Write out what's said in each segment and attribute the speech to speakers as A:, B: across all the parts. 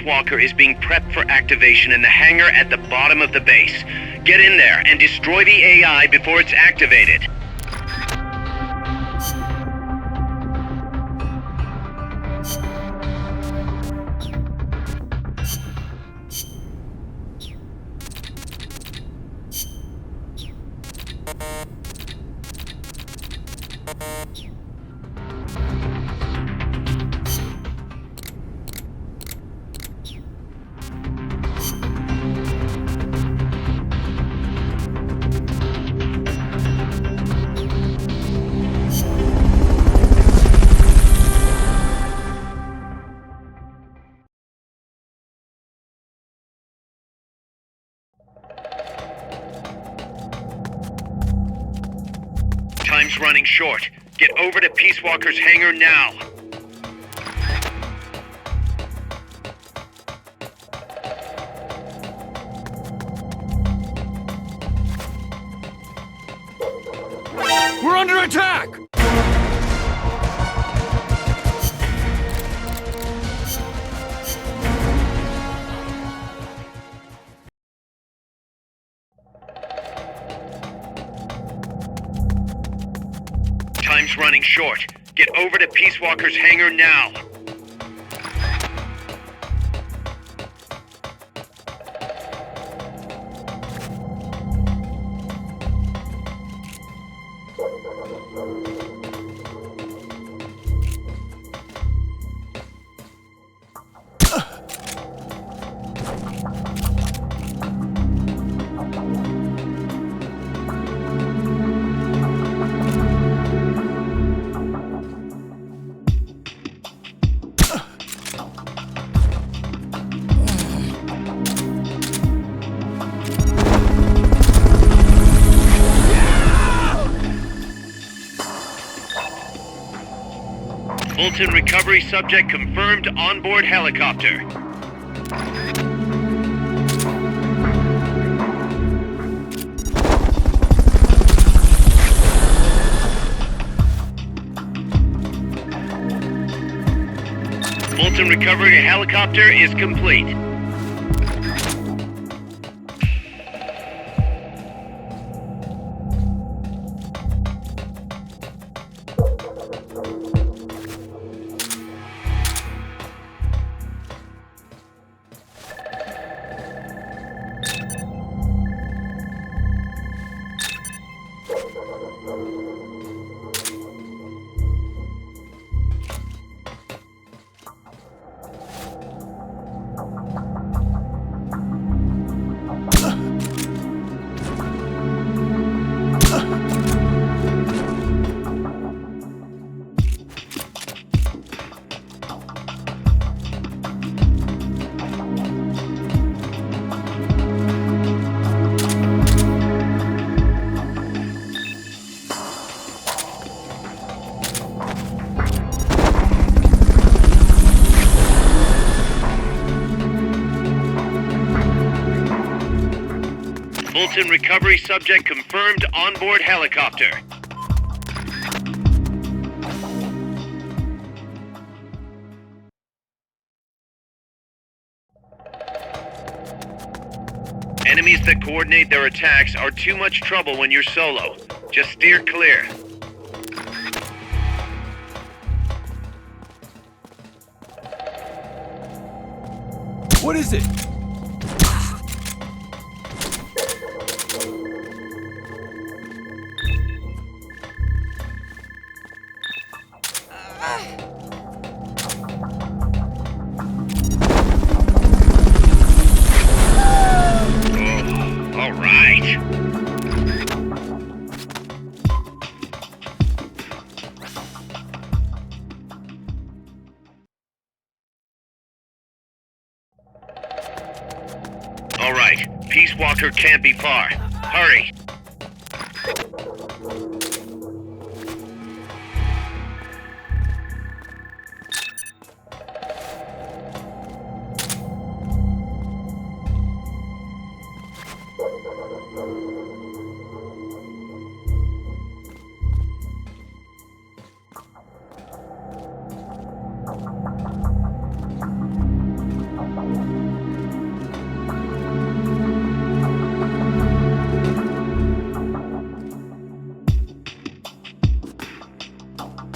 A: Walker is being prepped for activation in the hangar at the bottom of the base. Get in there and destroy the AI before it's activated. Time's running short. Get over to Peace Walker's hangar now.
B: We're under attack!
A: Time's running short. Get over to Peace Walker's hangar now. Fulton recovery subject confirmed onboard helicopter. Fulton recovery helicopter is complete. Fulton recovery subject confirmed onboard helicopter. Enemies that coordinate their attacks are too much trouble when you're solo. Just steer clear.
B: What is it?
A: All right. All right. Peace Walker can't be far. Hurry.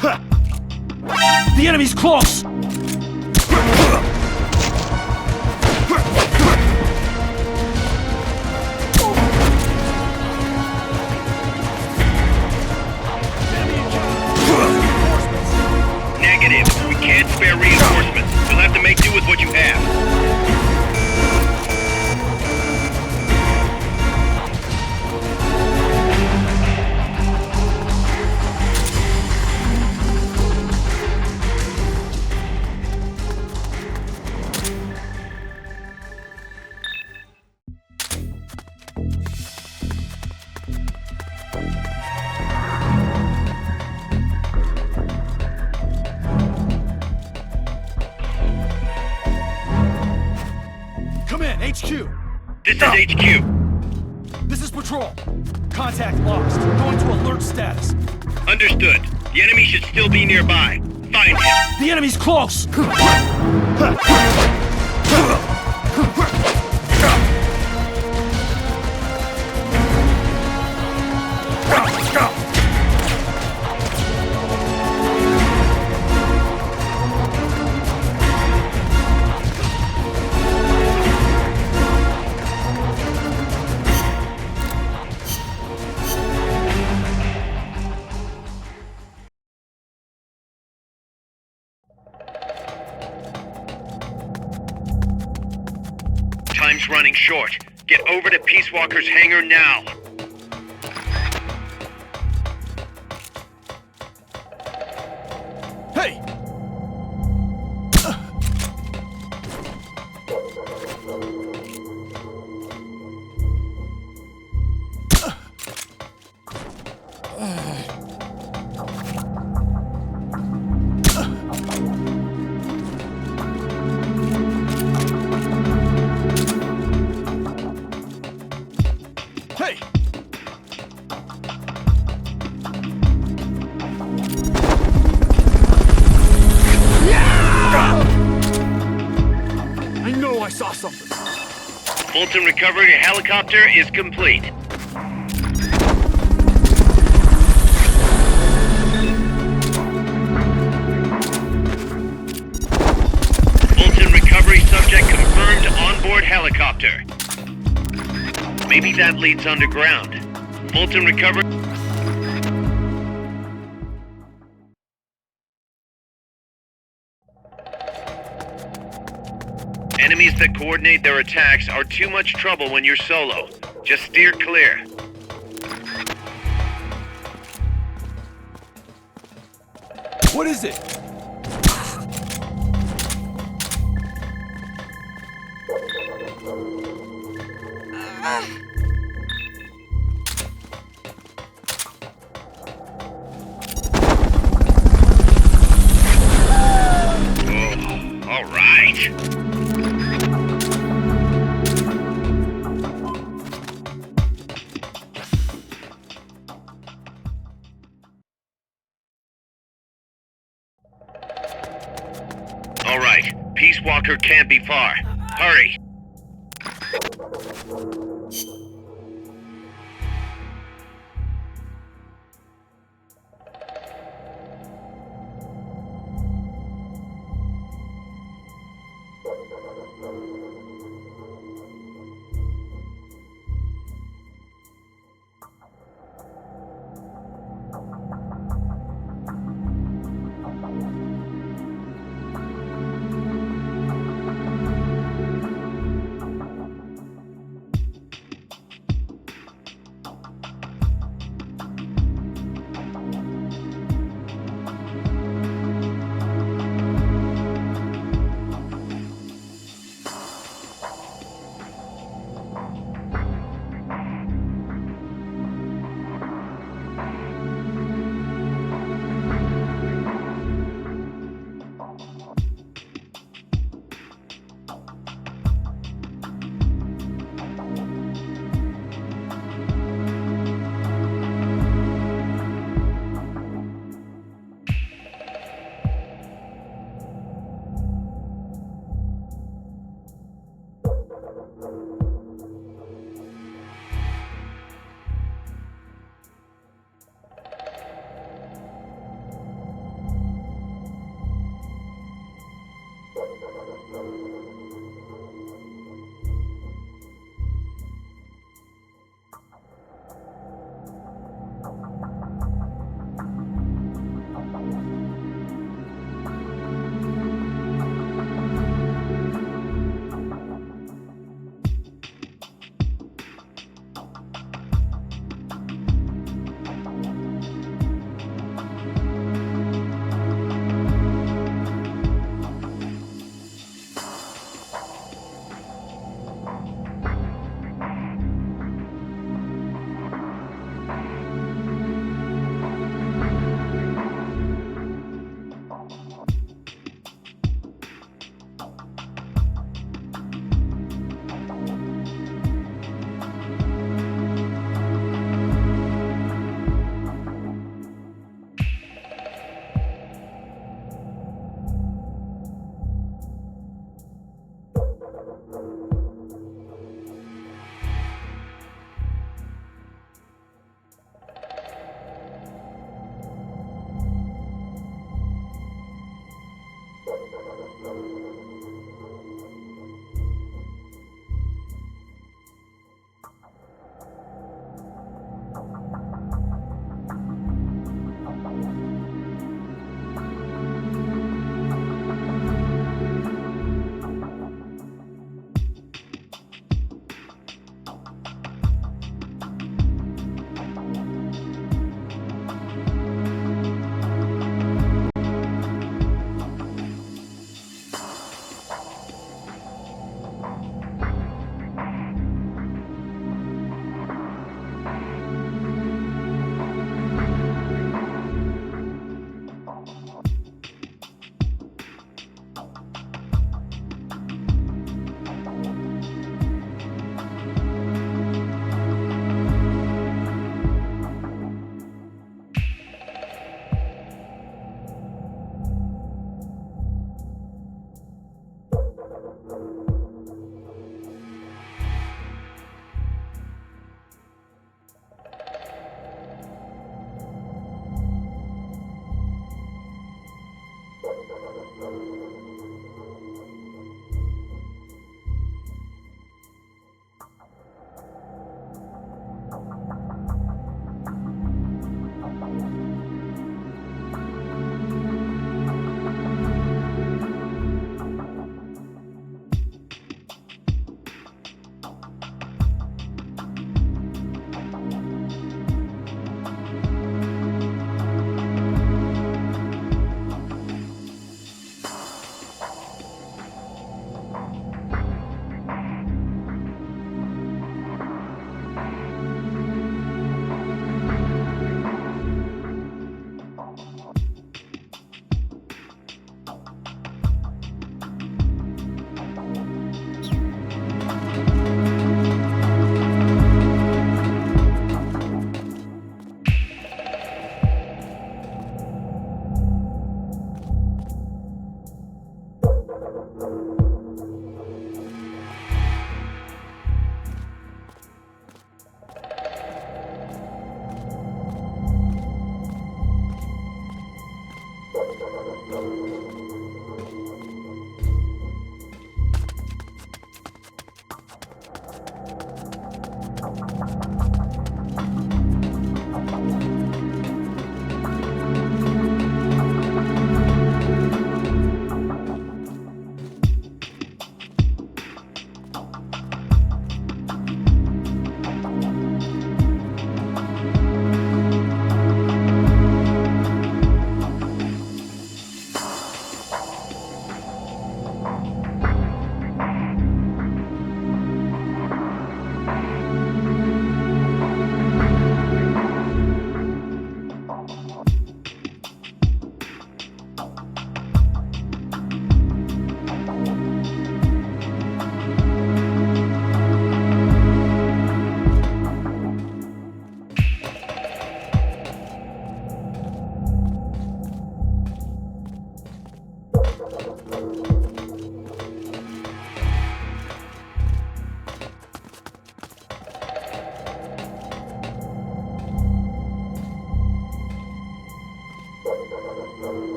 B: The enemy's close!
A: Negative. We can't spare reinforcements. You'll have to make do with what you have.
B: Command, HQ!
A: This is HQ.
B: This is Patrol. Contact lost. Going to alert status.
A: Understood. The enemy should still be nearby. Find him.
B: The enemy's close!
A: Time's running short. Get over to Peace Walker's hangar now.
B: Hey! Hey! I know I saw something.
A: Fulton recovery helicopter is complete. Fulton recovery subject confirmed onboard helicopter. Maybe that leads underground. Fulton recovery... Enemies that coordinate their attacks are too much trouble when you're solo. Just steer clear.
B: What is it?
A: Oh, all right. All right. Peace Walker can't be far. Hurry.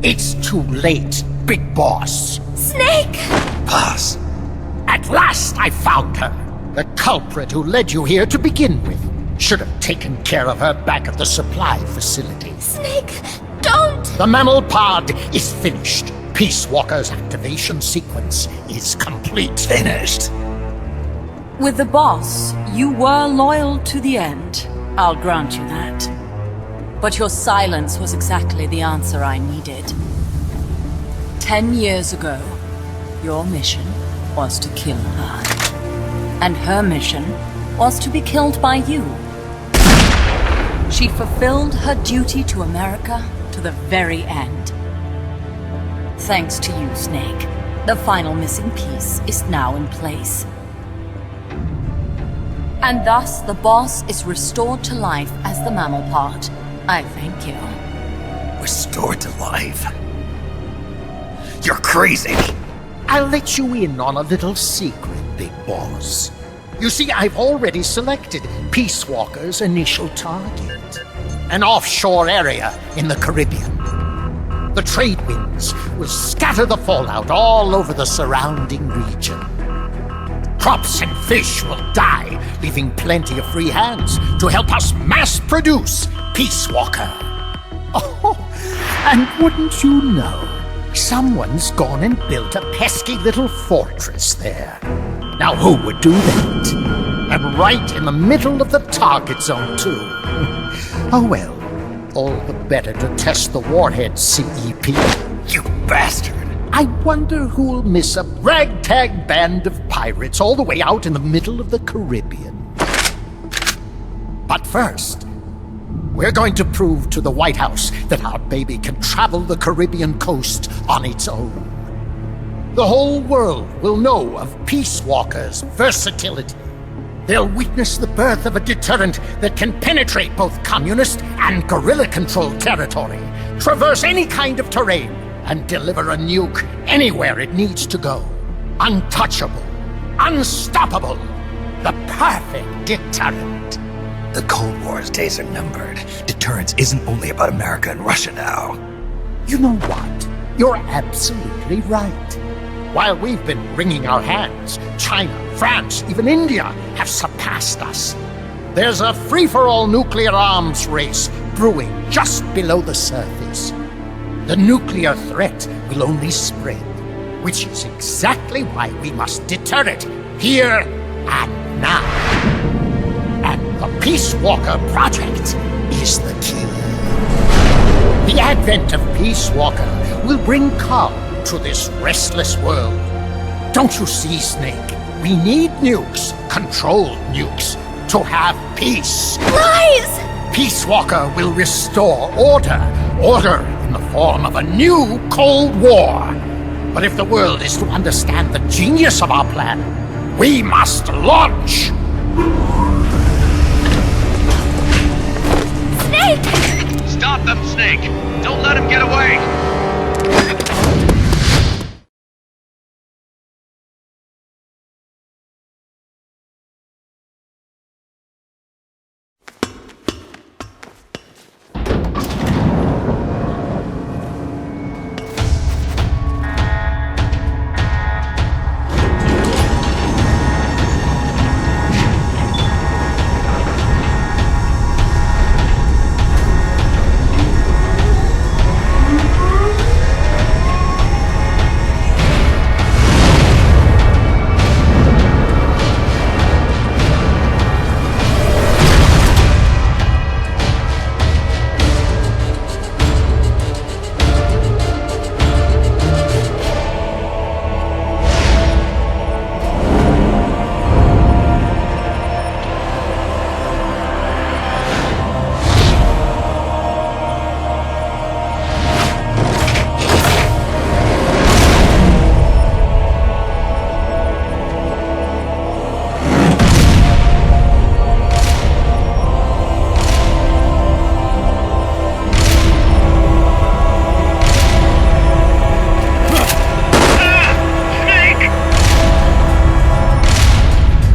C: It's too late, Big Boss.
D: Snake!
E: Boss.
C: At last I found her. The culprit who led you here to begin with. Should have taken care of her back at the supply facility.
D: Snake, don't!
C: The mammal pod is finished. Peace Walker's activation sequence is complete.
E: Finished.
F: With the boss, you were loyal to the end. I'll grant you that. But your silence was exactly the answer I needed. 10 years ago, your mission was to kill her. And her mission was to be killed by you. She fulfilled her duty to America to the very end. Thanks to you, Snake, the final missing piece is now in place. And thus, the boss is restored to life as the mammal pod. I thank you.
E: Restored to life? You're crazy!
C: I'll let you in on a little secret, Big Boss. You see, I've already selected Peace Walker's initial target. An offshore area in the Caribbean. The trade winds will scatter the fallout all over the surrounding region. Crops and fish will die, leaving plenty of free hands to help us mass produce Peace Walker. Oh, and wouldn't you know, someone's gone and built a pesky little fortress there. Now who would do that? And right in the middle of the target zone, too. Oh well, all the better to test the warhead, CEP.
E: You bastard!
C: I wonder who'll miss a ragtag band of pirates all the way out in the middle of the Caribbean. But first, we're going to prove to the White House that our baby can travel the Caribbean coast on its own. The whole world will know of Peace Walker's versatility. They'll witness the birth of a deterrent that can penetrate both communist and guerrilla-controlled territory, traverse any kind of terrain, and deliver a nuke anywhere it needs to go. Untouchable, unstoppable, the perfect deterrent.
E: The Cold War's days are numbered. Deterrence isn't only about America and Russia now.
C: You know what? You're absolutely right. While we've been wringing our hands, China, France, even India have surpassed us. There's a free-for-all nuclear arms race brewing just below the surface. The nuclear threat will only spread, which is exactly why we must deter it here and now. And the Peace Walker Project is the key. The advent of Peace Walker will bring calm to this restless world. Don't you see, Snake? We need nukes, controlled nukes, to have peace.
D: Lies!
C: Peace Walker will restore order. Order in the form of a new Cold War. But if the world is to understand the genius of our plan, we must launch!
D: Snake!
A: Snake. Don't let him get away.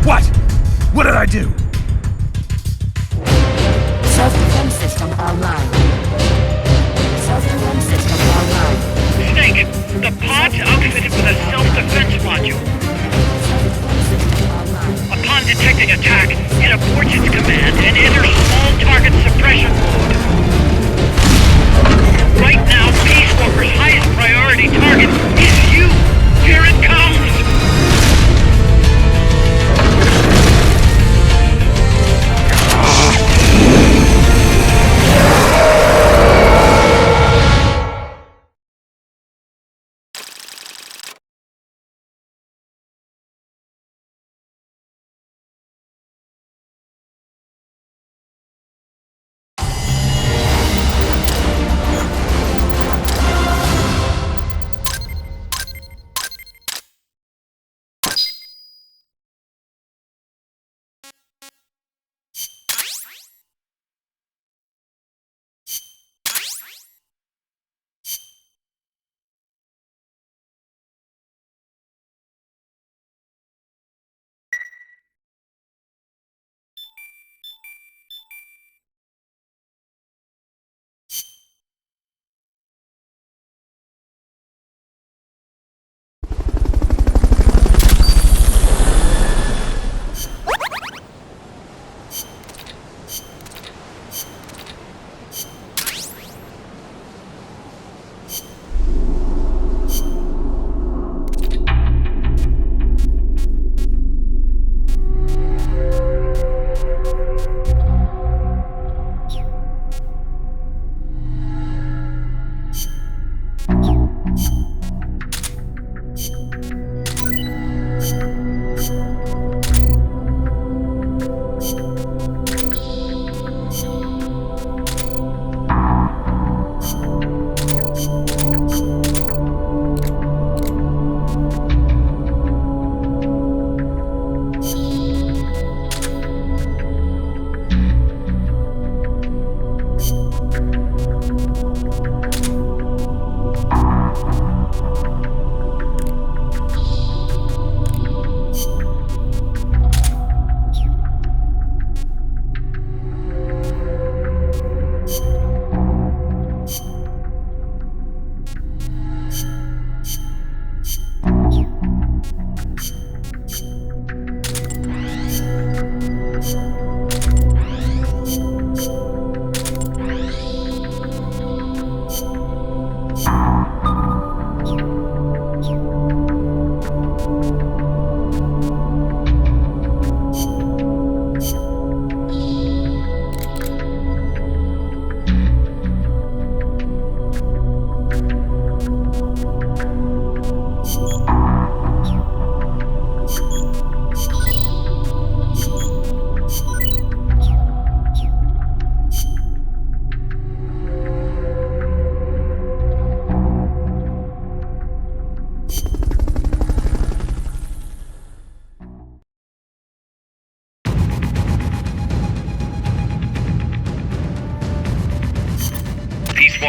B: What? What did I do?
G: Self-defense system online. Self-defense system online.
A: Snake, the pod's outfitted with a self-defense module.
G: Self-defense system online.
A: Upon detecting attack, it aborts its command and enters small target suppression mode. Right now, Peace Walker's highest priority target is you! Here it comes!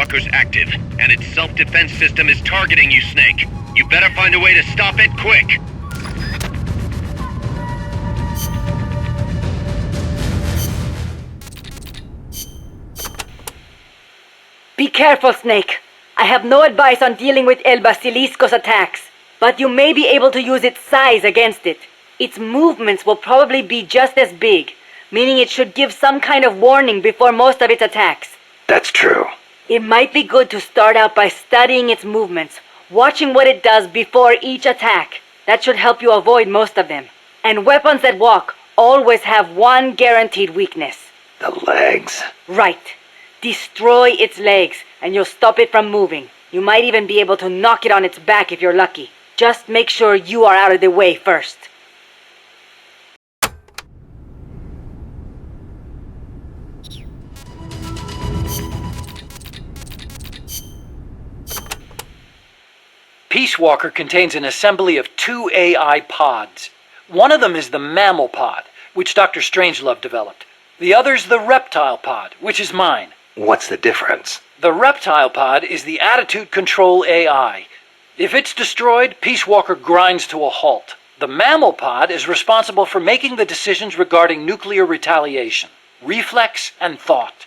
A: Walker's active, and its self-defense system is targeting you, Snake. You better find a way to stop it quick!
H: Be careful, Snake. I have no advice on dealing with El Basilisco's attacks, but you may be able to use its size against it. Its movements will probably be just as big, meaning it should give some kind of warning before most of its attacks.
E: That's true.
H: It might be good to start out by studying its movements, watching what it does before each attack. That should help you avoid most of them. And weapons that walk always have one guaranteed weakness.
E: The legs.
H: Right. Destroy its legs, and you'll stop it from moving. You might even be able to knock it on its back if you're lucky. Just make sure you are out of the way first.
I: Peace Walker contains an assembly of 2 AI pods. One of them is the Mammal Pod, which Dr. Strangelove developed. The other's the Reptile Pod, which is mine.
E: What's the difference?
I: The Reptile Pod is the Attitude Control AI. If it's destroyed, Peace Walker grinds to a halt. The Mammal Pod is responsible for making the decisions regarding nuclear retaliation, reflex, and thought.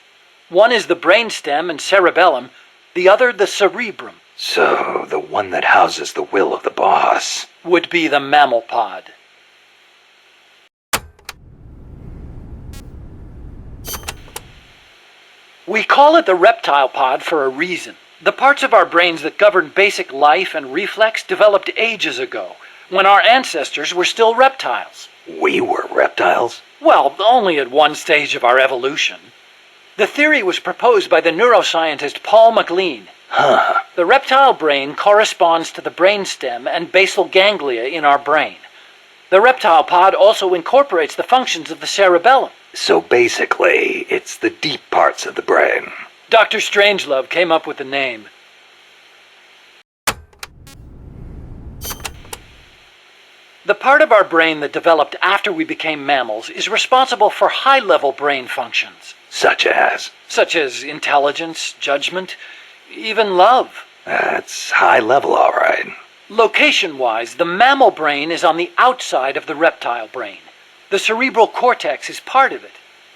I: One is the brainstem and cerebellum, the other the cerebrum.
E: So, the one that houses the will of the boss.
I: Would be the Mammal Pod. We call it the Reptile Pod for a reason. The parts of our brains that govern basic life and reflex developed ages ago, when our ancestors were still reptiles.
E: We were reptiles?
I: Well, only at one stage of our evolution. The theory was proposed by the neuroscientist Paul MacLean.
E: Huh.
I: The reptile brain corresponds to the brainstem and basal ganglia in our brain. The reptile pod also incorporates the functions of the cerebellum.
E: So basically, it's the deep parts of the brain.
I: Dr. Strangelove came up with the name. The part of our brain that developed after we became mammals is responsible for high-level brain functions.
E: Such as?
I: Such as intelligence, judgment, even love.
E: That's high level, all right.
I: Location-wise, the mammal brain is on the outside of the reptile brain. The cerebral cortex is part of it.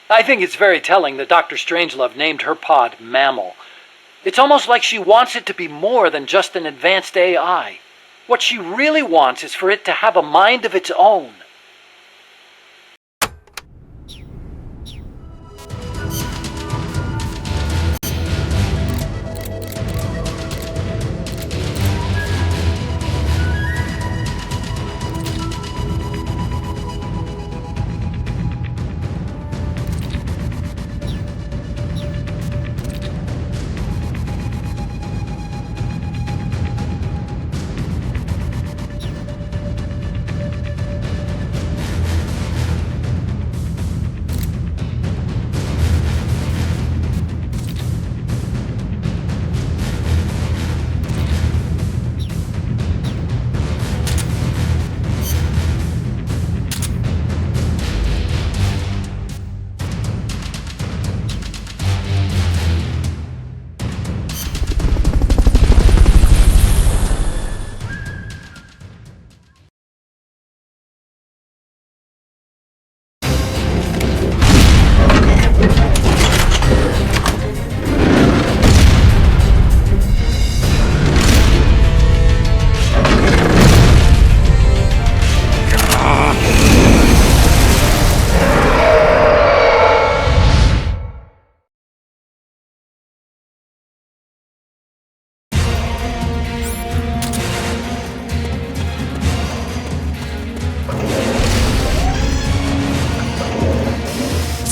I: I think it's very telling that Dr. Strangelove named her pod Mammal. It's almost like she wants it to be more than just an advanced AI. What she really wants is for it to have a mind of its own.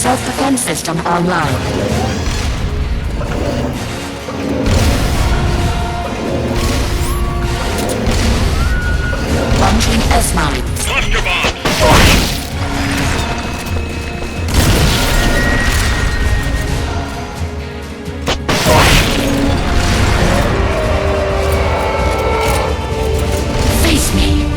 G: Self-defense system online. Launching S-mines.
A: Cluster bombs!
G: Face me.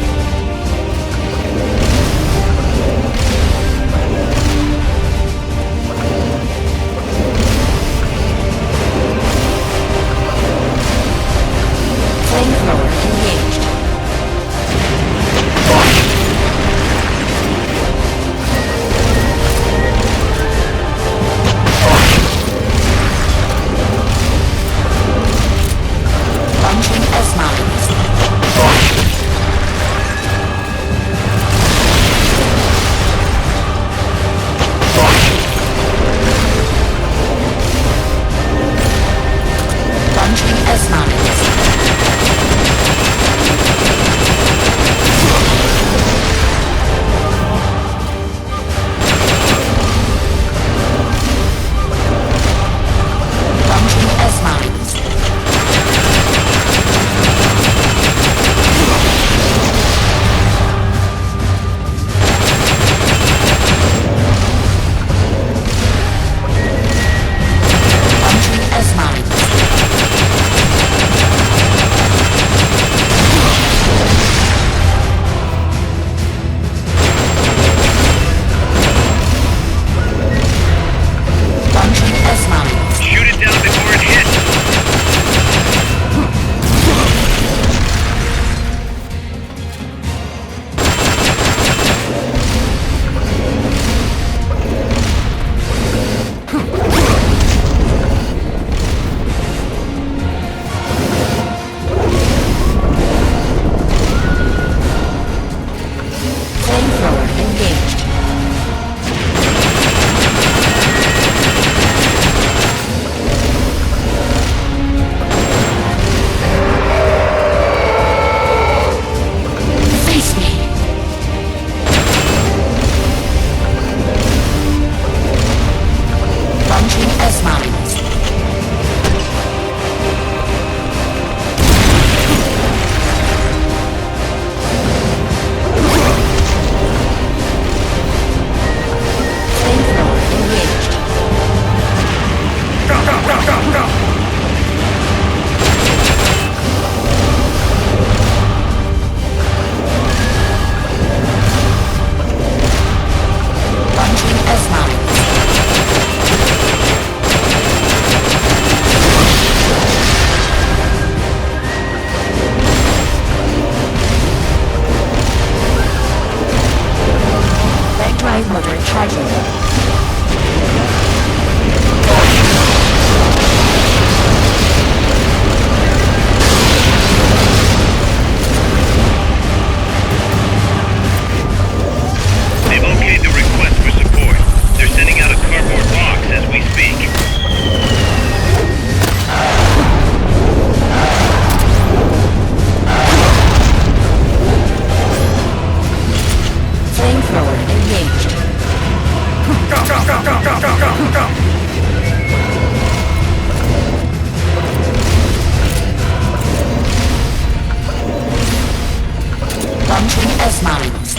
G: Launching S-Mines.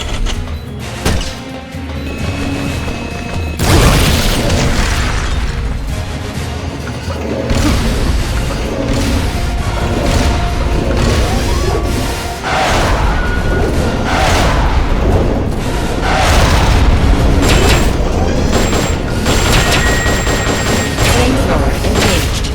G: Flamethrower engaged.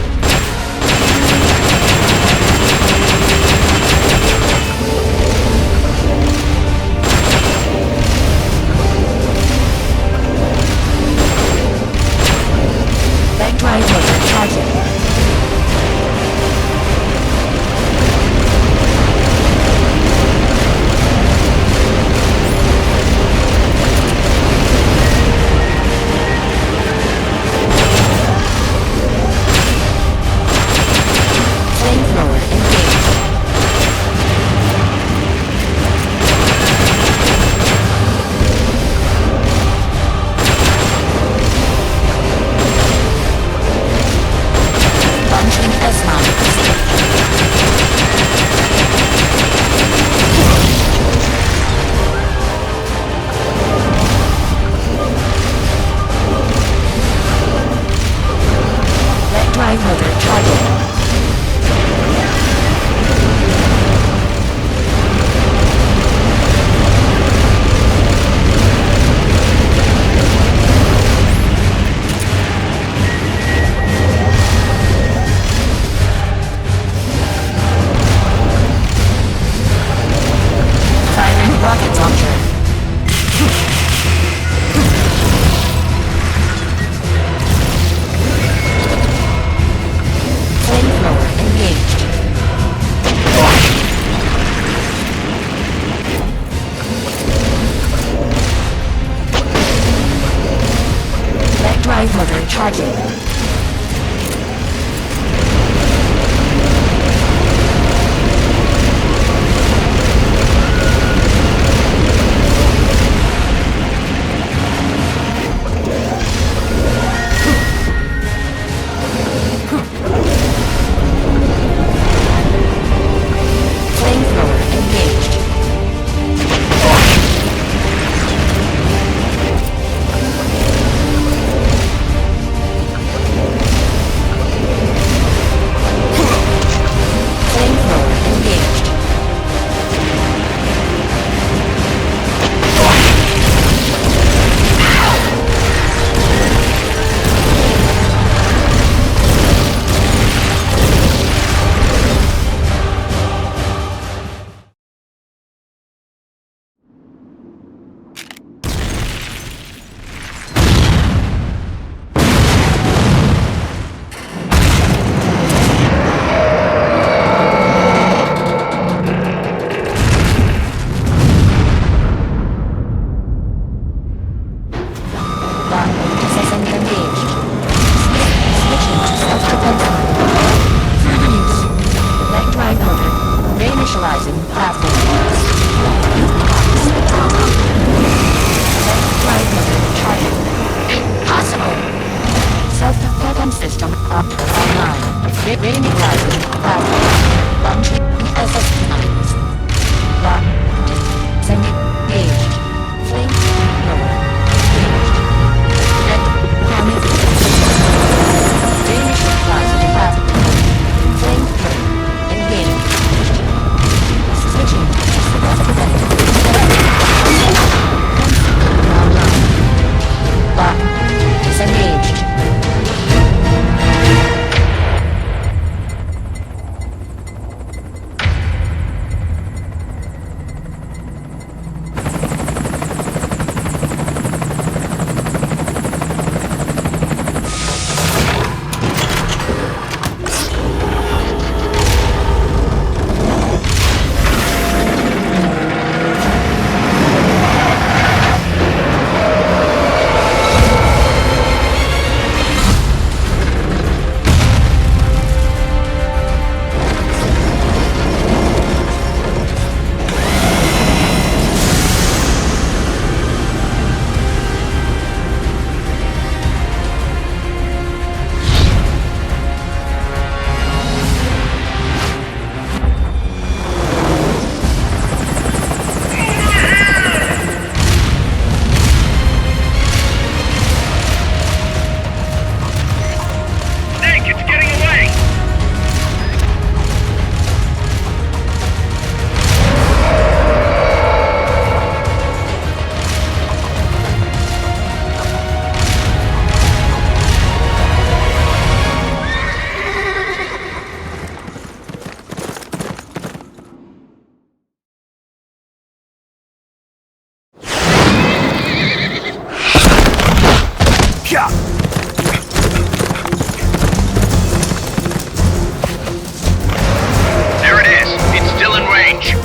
G: Back drive motor charging. Flamethrower engaged. Launching S-Mines. Back drive motor charging. Firing rocket launcher. Flamethrower engaged. Back drive motor charging. Flamethrower engaged.
A: There it is. It's still in range.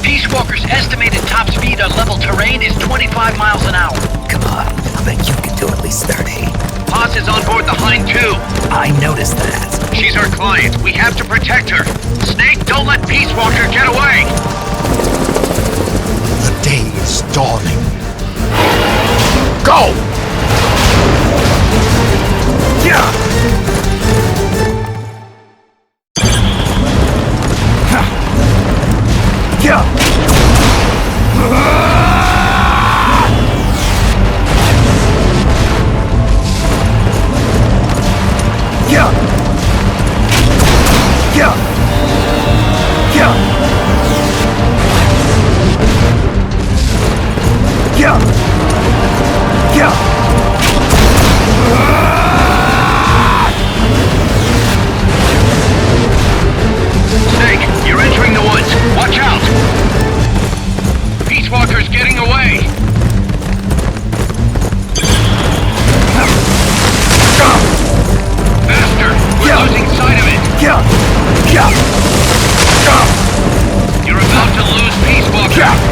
I: Peace Walker's estimated top speed on level terrain is 25 miles an hour.
E: Come on, I bet you can do at least 30.
A: Paz is on board the Hind too.
E: I noticed that.
A: She's our client. We have to protect her. Snake, don't let Peace Walker get away.
C: The day is dawning. Go!
A: Snake, you're entering the woods. Watch out! Peace Walker's getting away. Faster! We're losing sight of it. You're about to lose Peace Walker.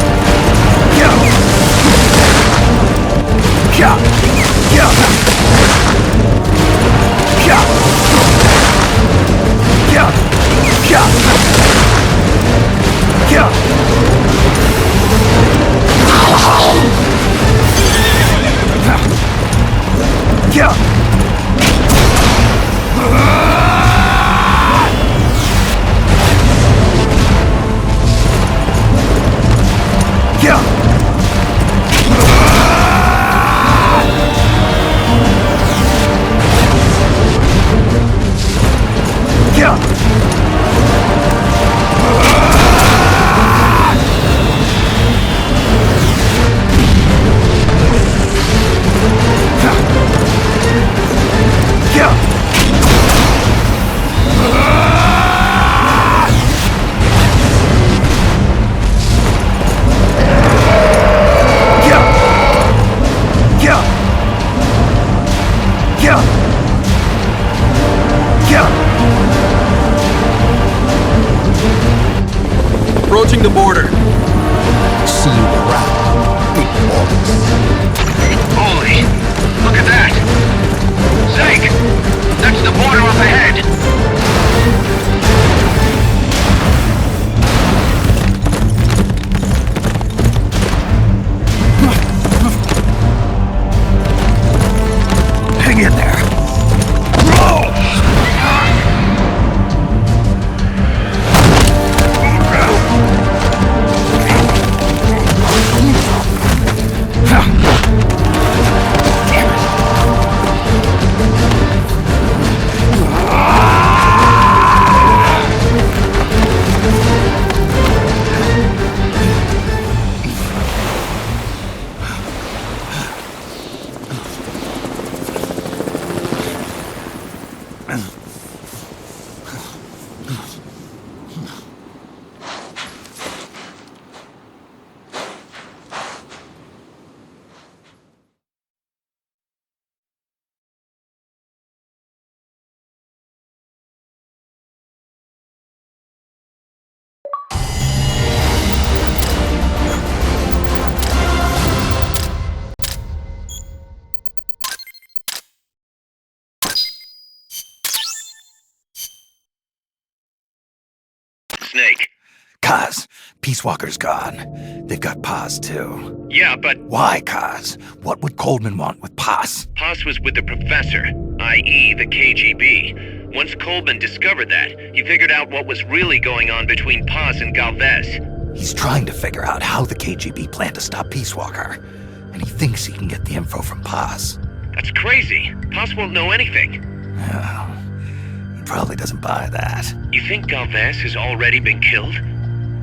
B: Approaching the border.
C: See you around, big boss.
A: Holy, look at that! Snake, that's the border up ahead.
E: Hang in there.
A: Snake.
E: Kaz, Peace Walker's gone. They've got Paz, too.
A: Yeah, but
E: Why, Kaz? What would Coleman want with Paz?
A: Paz was with the professor, i.e. the KGB. Once Coleman discovered that, he figured out what was really going on between Paz and Galvez.
E: He's trying to figure out how the KGB plan to stop Peace Walker. And he thinks he can get the info from Paz.
A: That's crazy. Paz won't know anything.
E: Oh, he probably doesn't buy that.
A: You think Galvez has already been killed?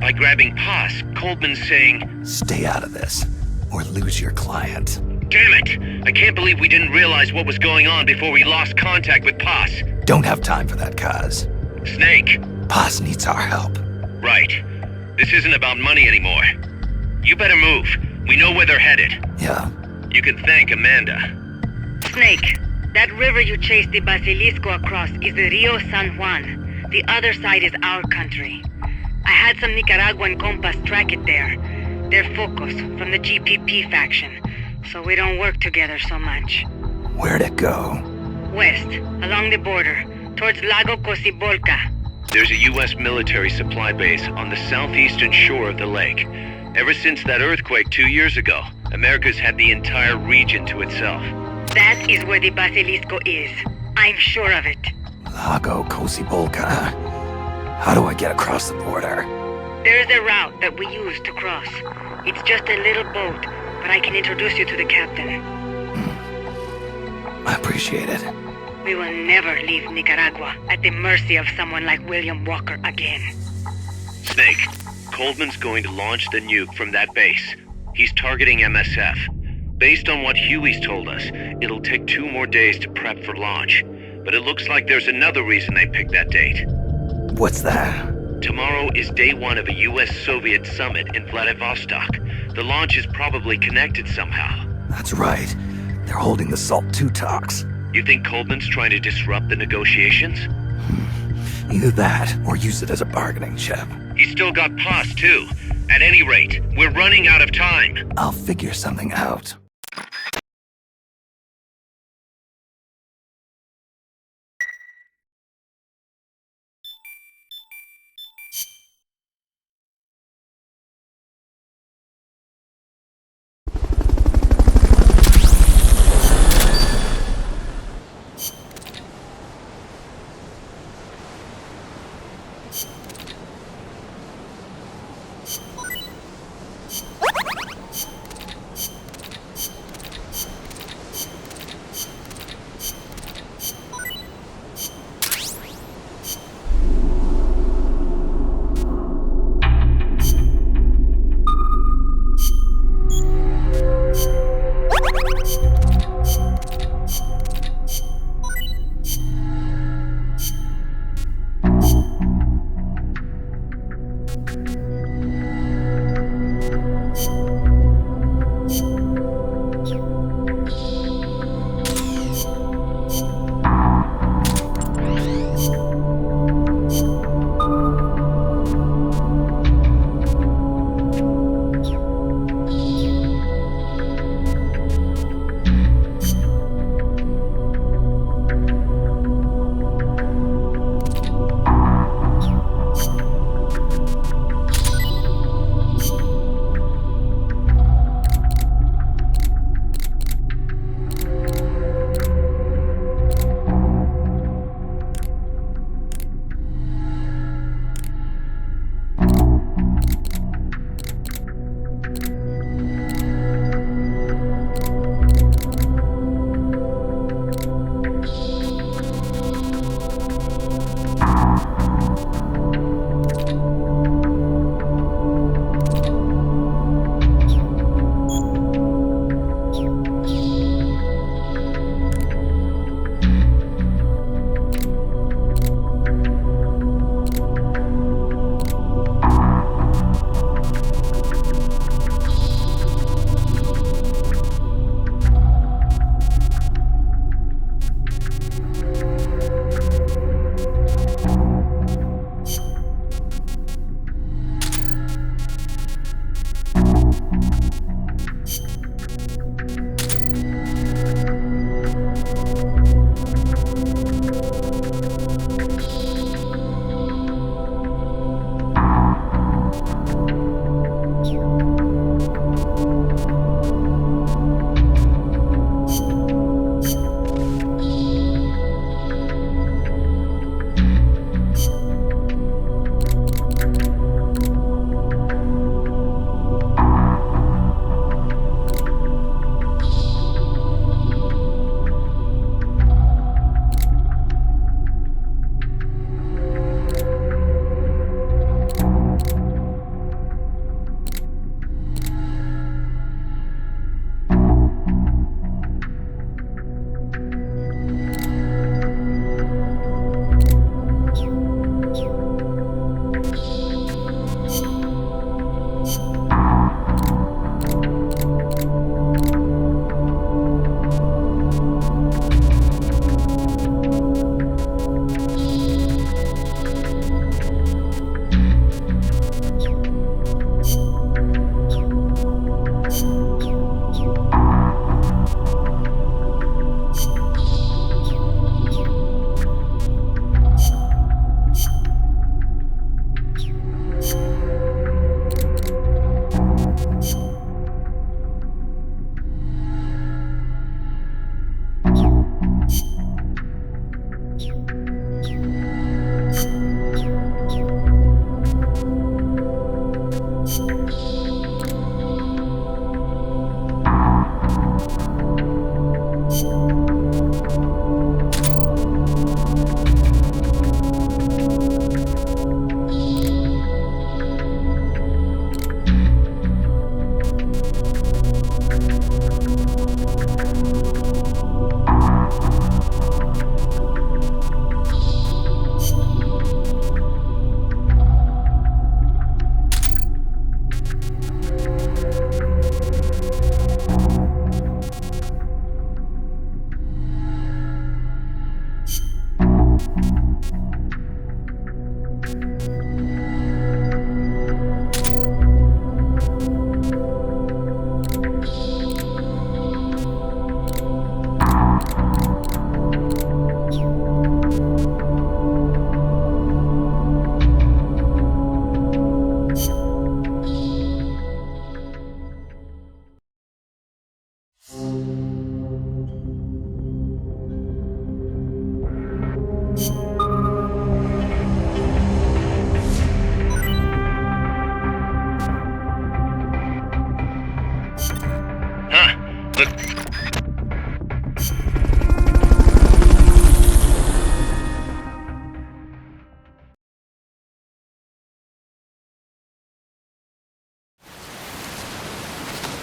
A: By grabbing Paz, Coleman's saying,
E: Stay out of this, or lose your client.
A: damn it! I can't believe we didn't realize what was going on before we lost contact with Paz.
E: Don't have time for that, Kaz.
A: Snake.
E: Paz needs our help.
A: Right. This isn't about money anymore. You better move. We know where they're headed.
E: Yeah.
A: You can thank Amanda.
H: Snake, that river you chased the Basilisco across is the Rio San Juan. The other side is our country. I had some Nicaraguan compas track it there. They're focus from the GPP faction, so we don't work together so much.
E: Where'd it go?
H: West, along the border, towards Lago Cocibolca.
A: There's a U.S. military supply base on the southeastern shore of the lake. Ever since that earthquake 2 years ago, America's had the entire region to itself.
H: That is where the Basilisco is. I'm sure of it.
E: Lago Cocibolca. How do I get across the border?
H: There is a route that we use to cross. It's just a little boat, but I can introduce you to the captain.
E: I appreciate it.
H: We will never leave Nicaragua at the mercy of someone like William Walker again.
A: Snake, Coldman's going to launch the nuke from that base. He's targeting MSF. Based on what Huey's told us, it'll take 2 more days to prep for launch. But it looks like there's another reason they picked that date.
E: What's that?
A: Tomorrow is day 1 of a US-Soviet summit in Vladivostok. The launch is probably connected somehow.
E: That's right. They're holding the SALT II talks.
A: You think Coldman's trying to disrupt the negotiations?
E: Either that, or use it as a bargaining chip.
A: He's still got POS, too. At any rate, we're running out of time.
E: I'll figure something out.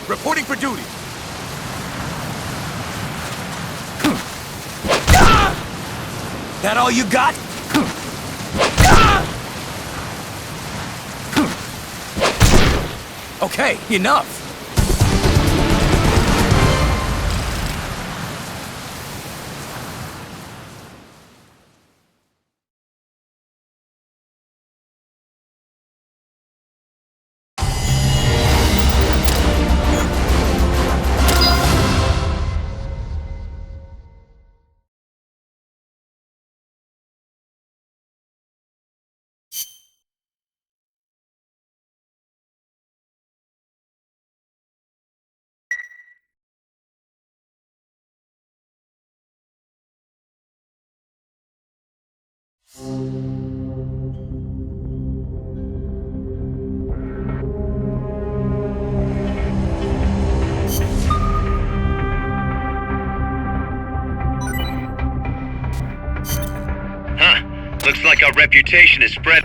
B: Reporting for duty. That all you got? Okay, enough.
A: Looks like our reputation is spread.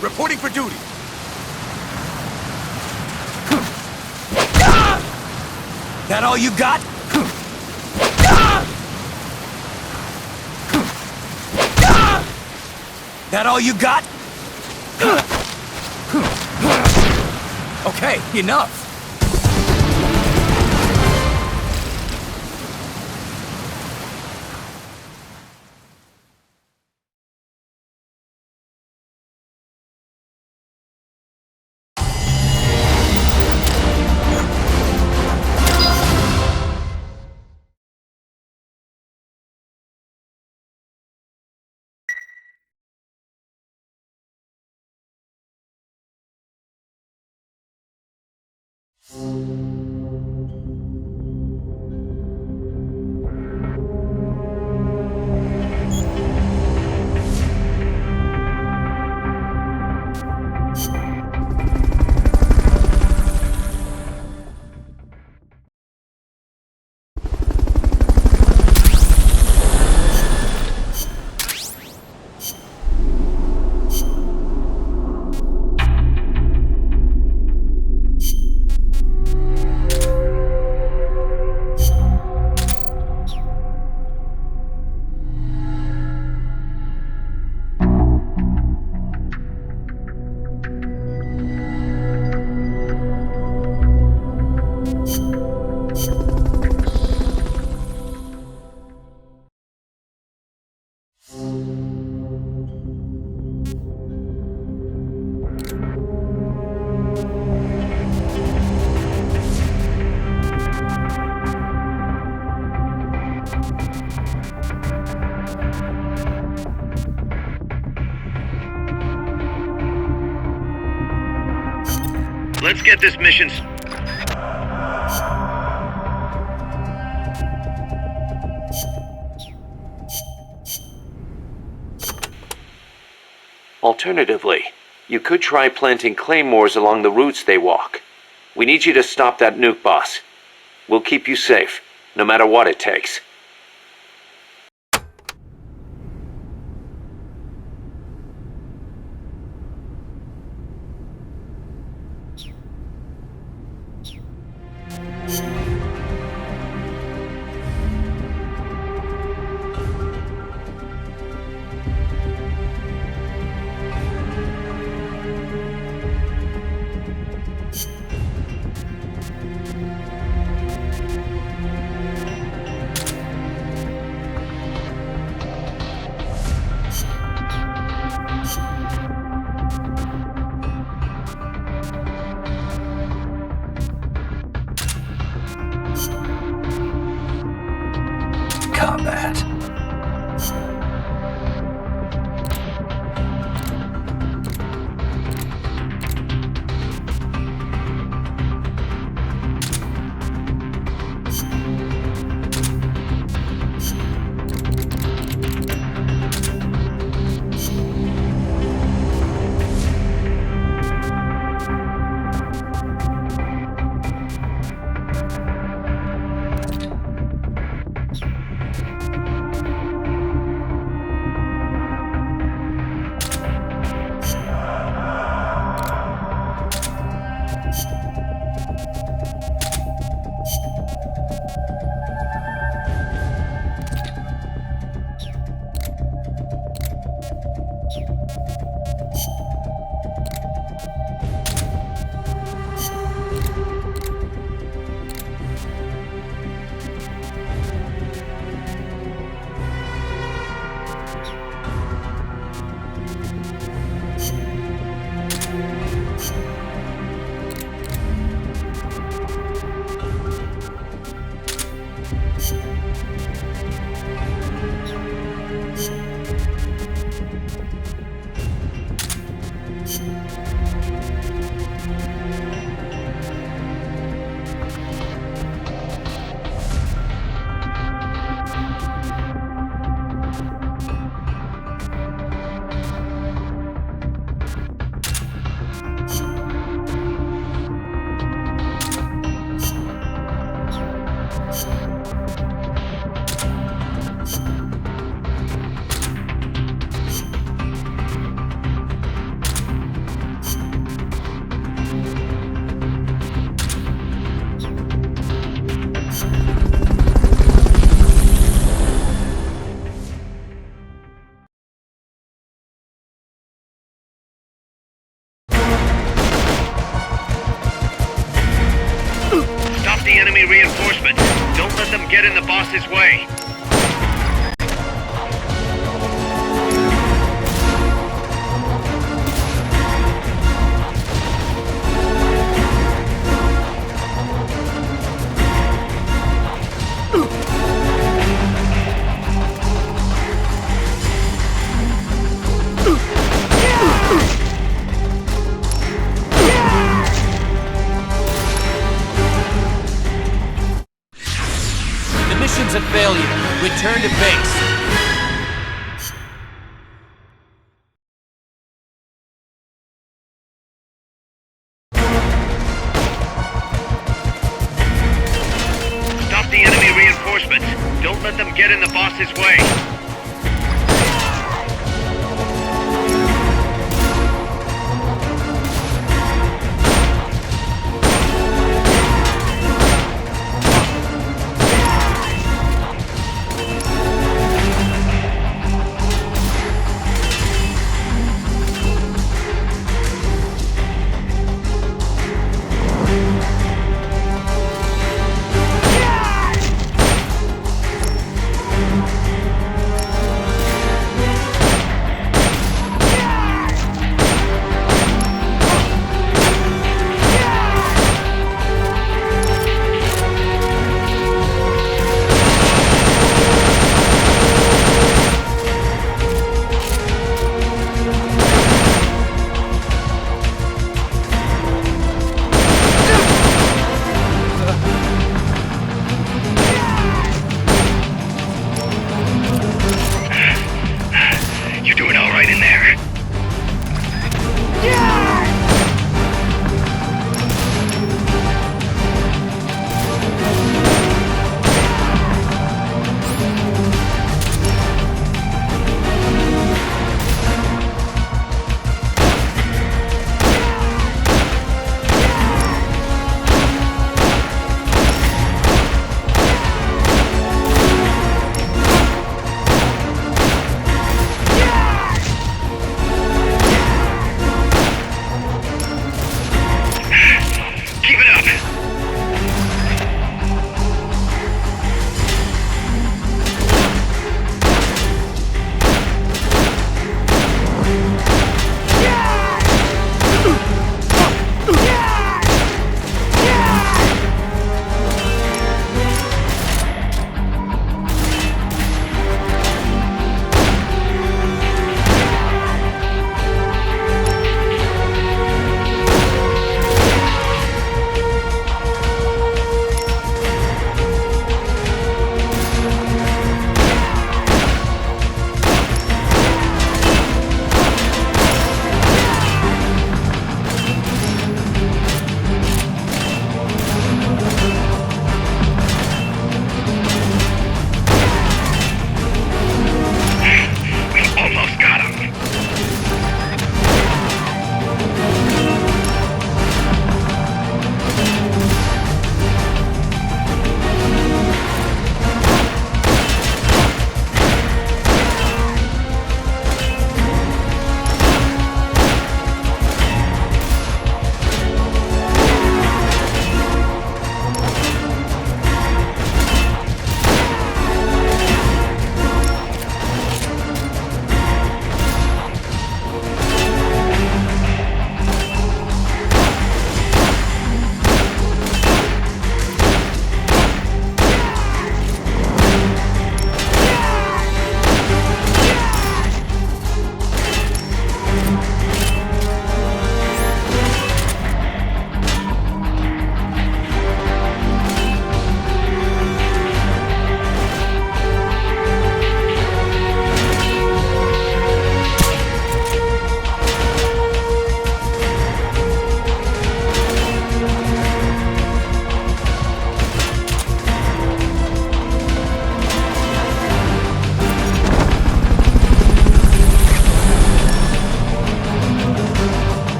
B: Reporting for duty. That all you got? That all you got? Okay, enough.
A: Let's get this mission. Alternatively, you could try planting claymores along the routes they walk. We need you to stop that nuke boss. We'll keep you safe, no matter what it takes. Stop the enemy reinforcements. Don't let them get in the boss's way.
B: The mission's a failure. Return to base.
A: Stop the enemy reinforcements. Don't let them get in the boss's way.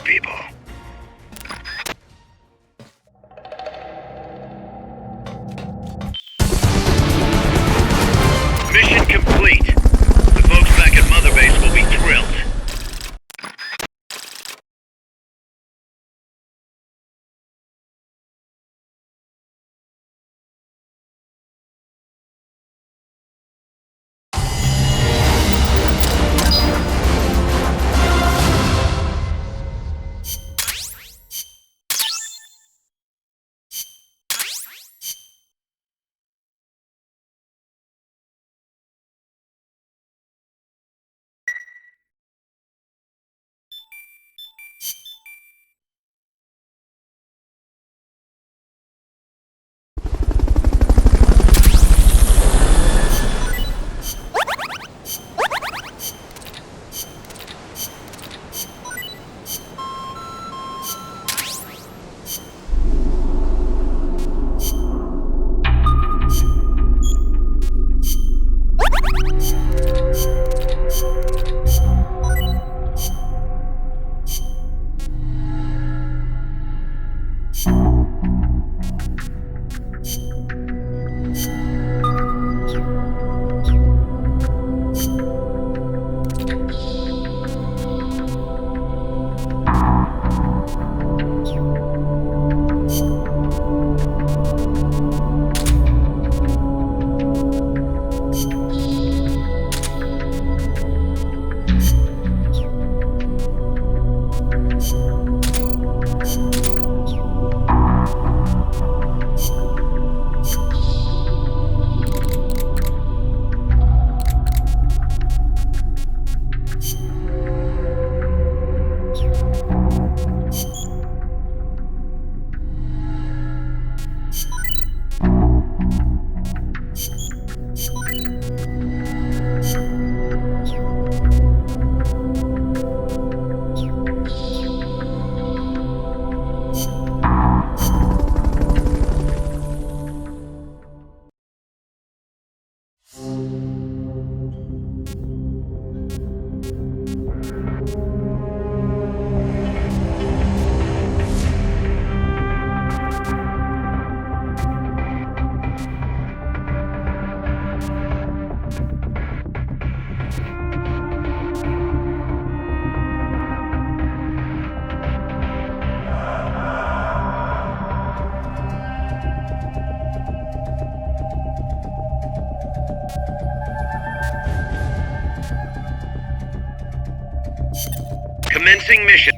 A: people. Mission complete. The folks back at Mother Base will be thrilled. Commencing mission.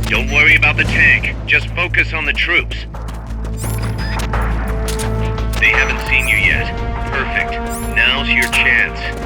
A: Don't worry about the tank. Just focus on the troops. They haven't seen you yet. Perfect. Now's your chance.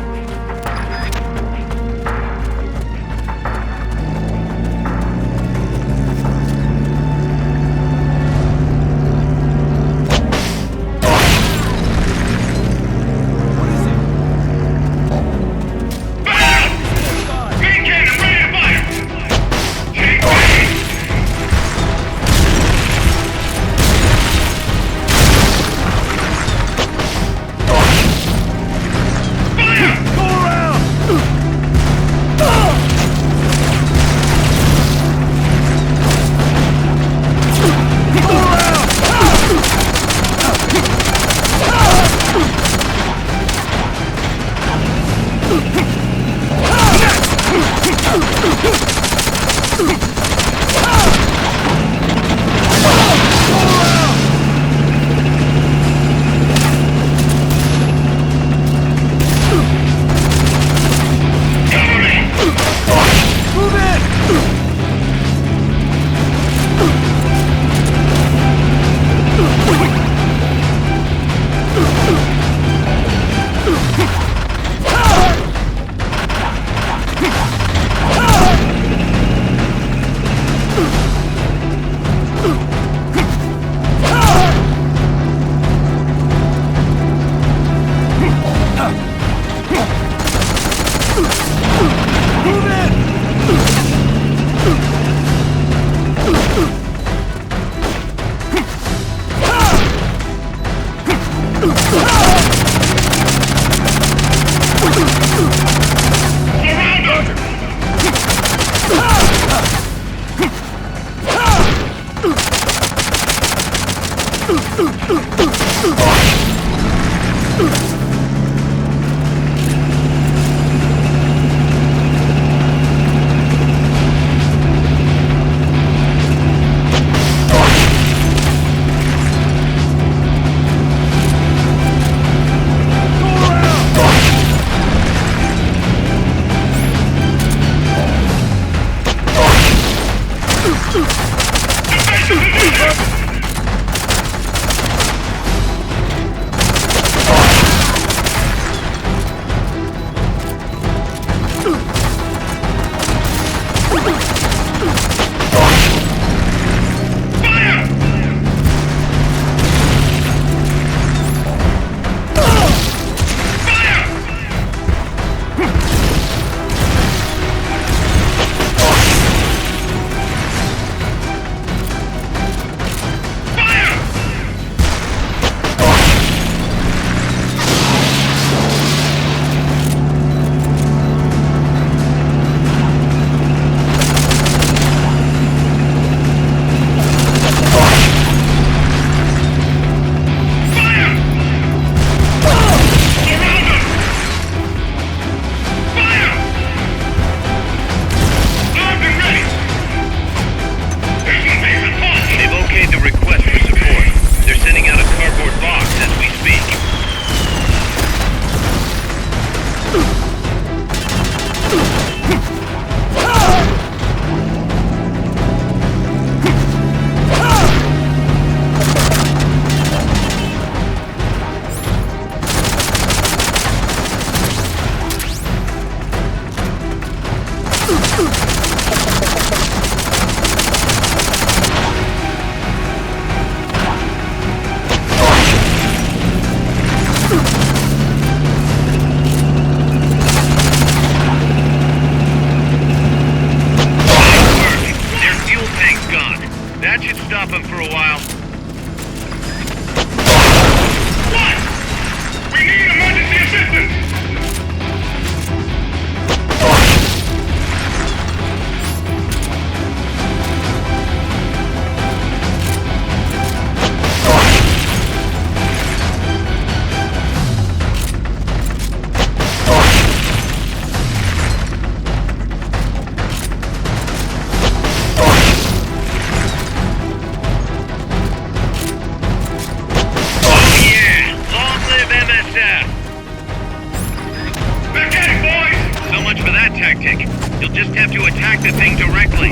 A: tactic. You'll just have to attack the thing directly.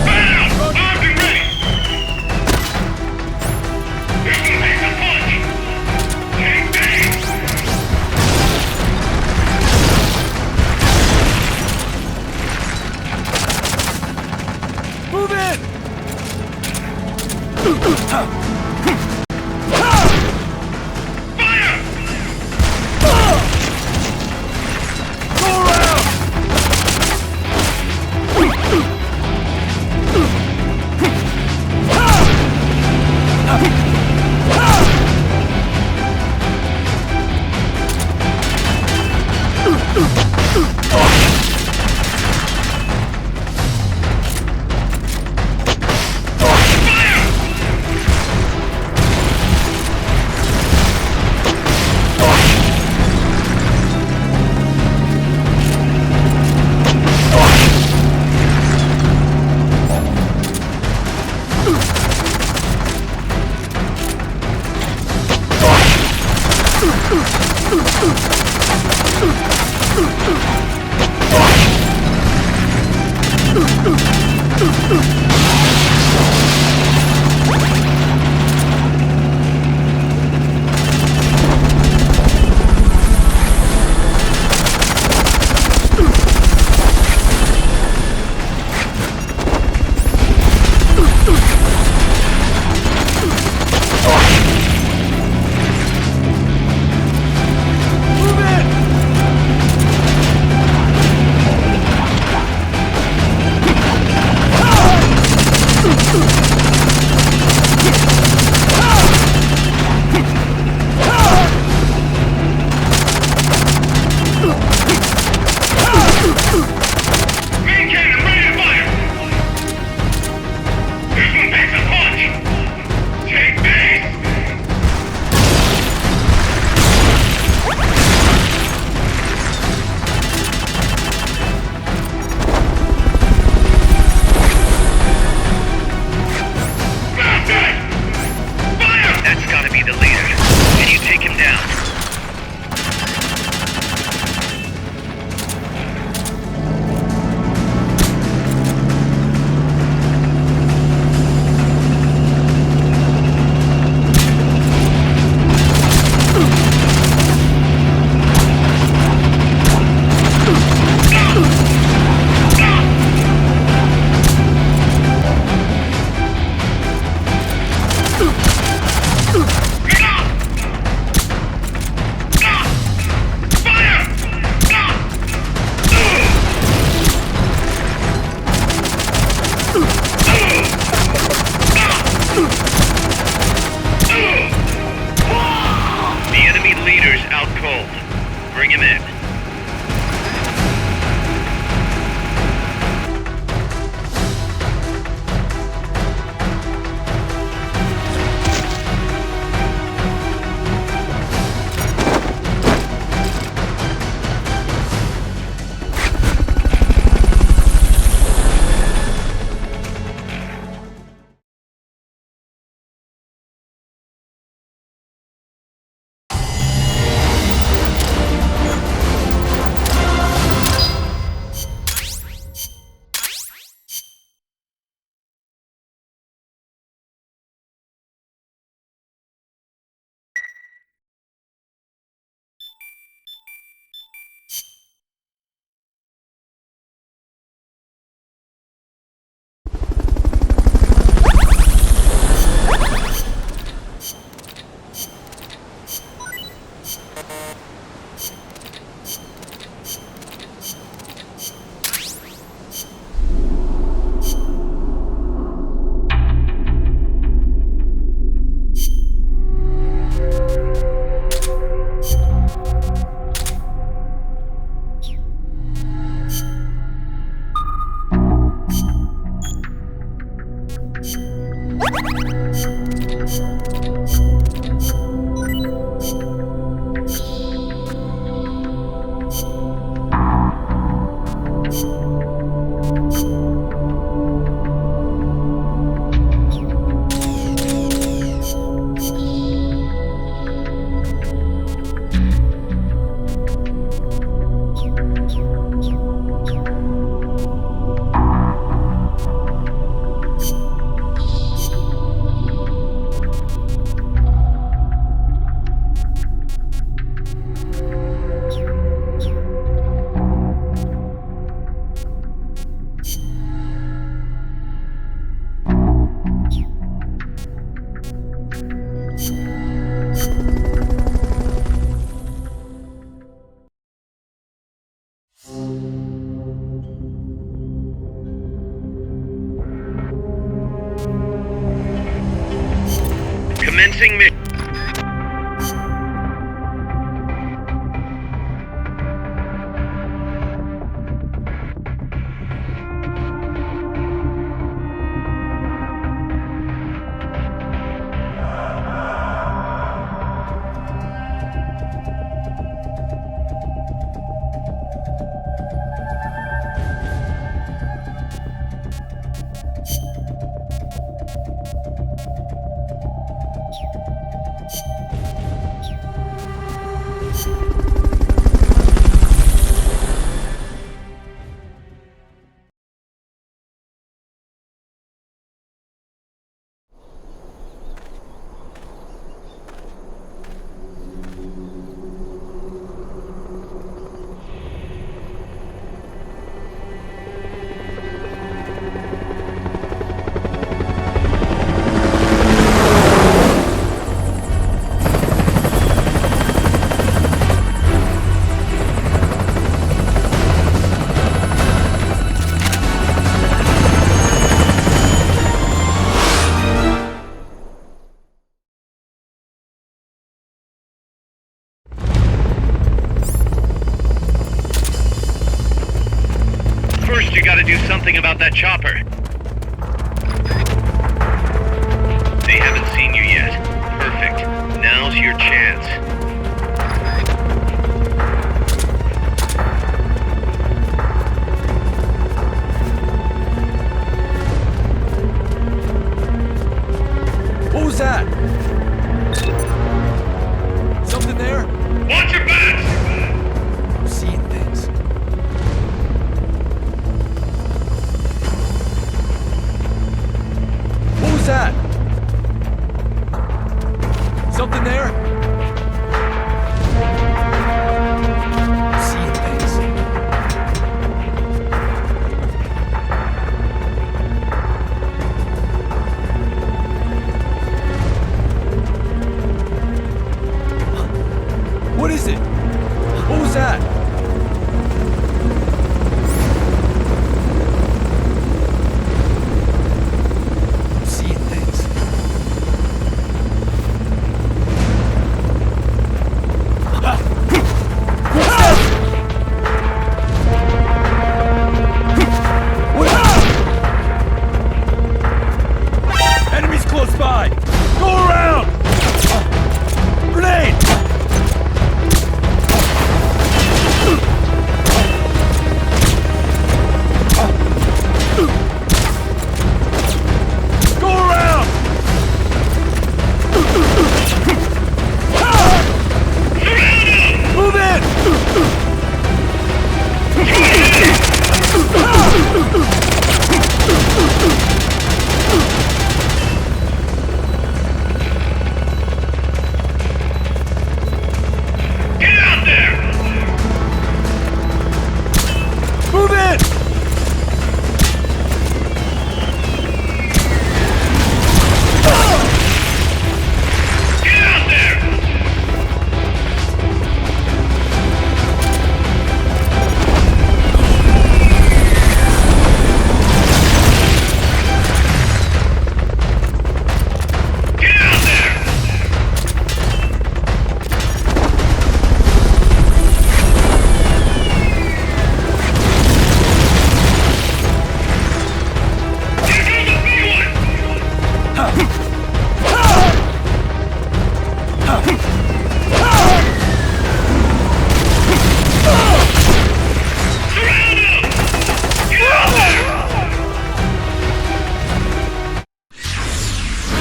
A: Bam! Armed and ready! This will make a punch! Bang, bang!
B: Move in!
A: Main cannon ready to fire! This one packs a punch! Commencing mission. First, you gotta do something about that chopper. They haven't seen you yet. Perfect. Now's your chance.
B: What was that? Something there?
A: Watch your backs!
B: I'm seeing things. What was that? Something there? I'm seeing things.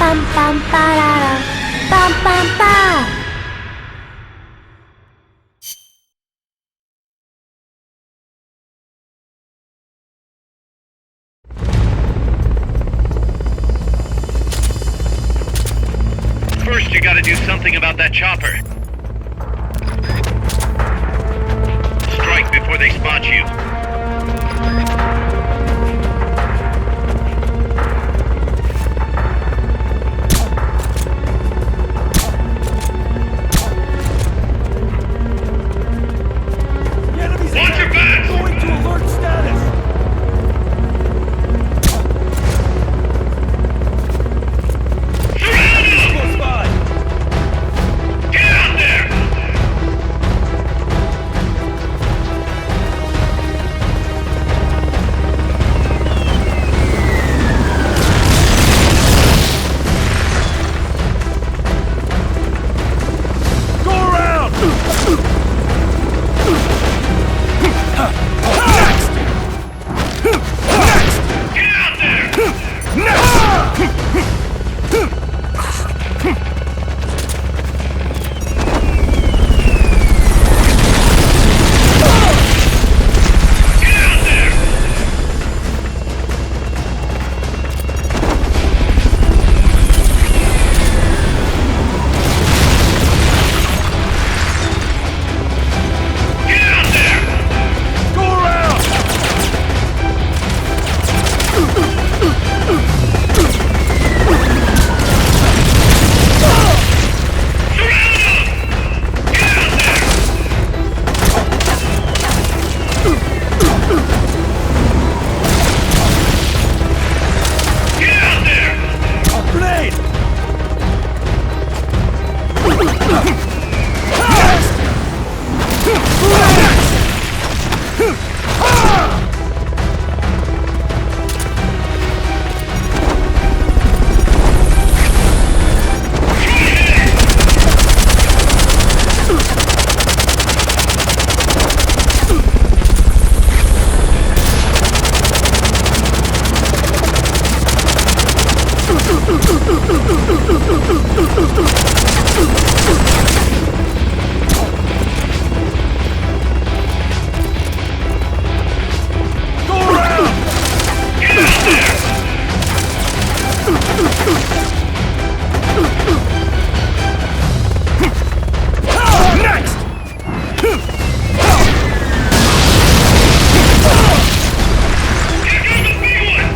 D: Bum bum ba da da. Bum bum ba.
A: First, you gotta do something about that chopper. Strike before they spot you.
B: The enemy's
A: Watch your back!
B: going to alert status! Close by!
A: Get out there!
B: Go around!
A: Get out there! Get out there! Get out there!
B: Go around!
A: Get out there!
B: Grenade! Go around!
A: Get out there!
B: Next!
A: Here goes the big one!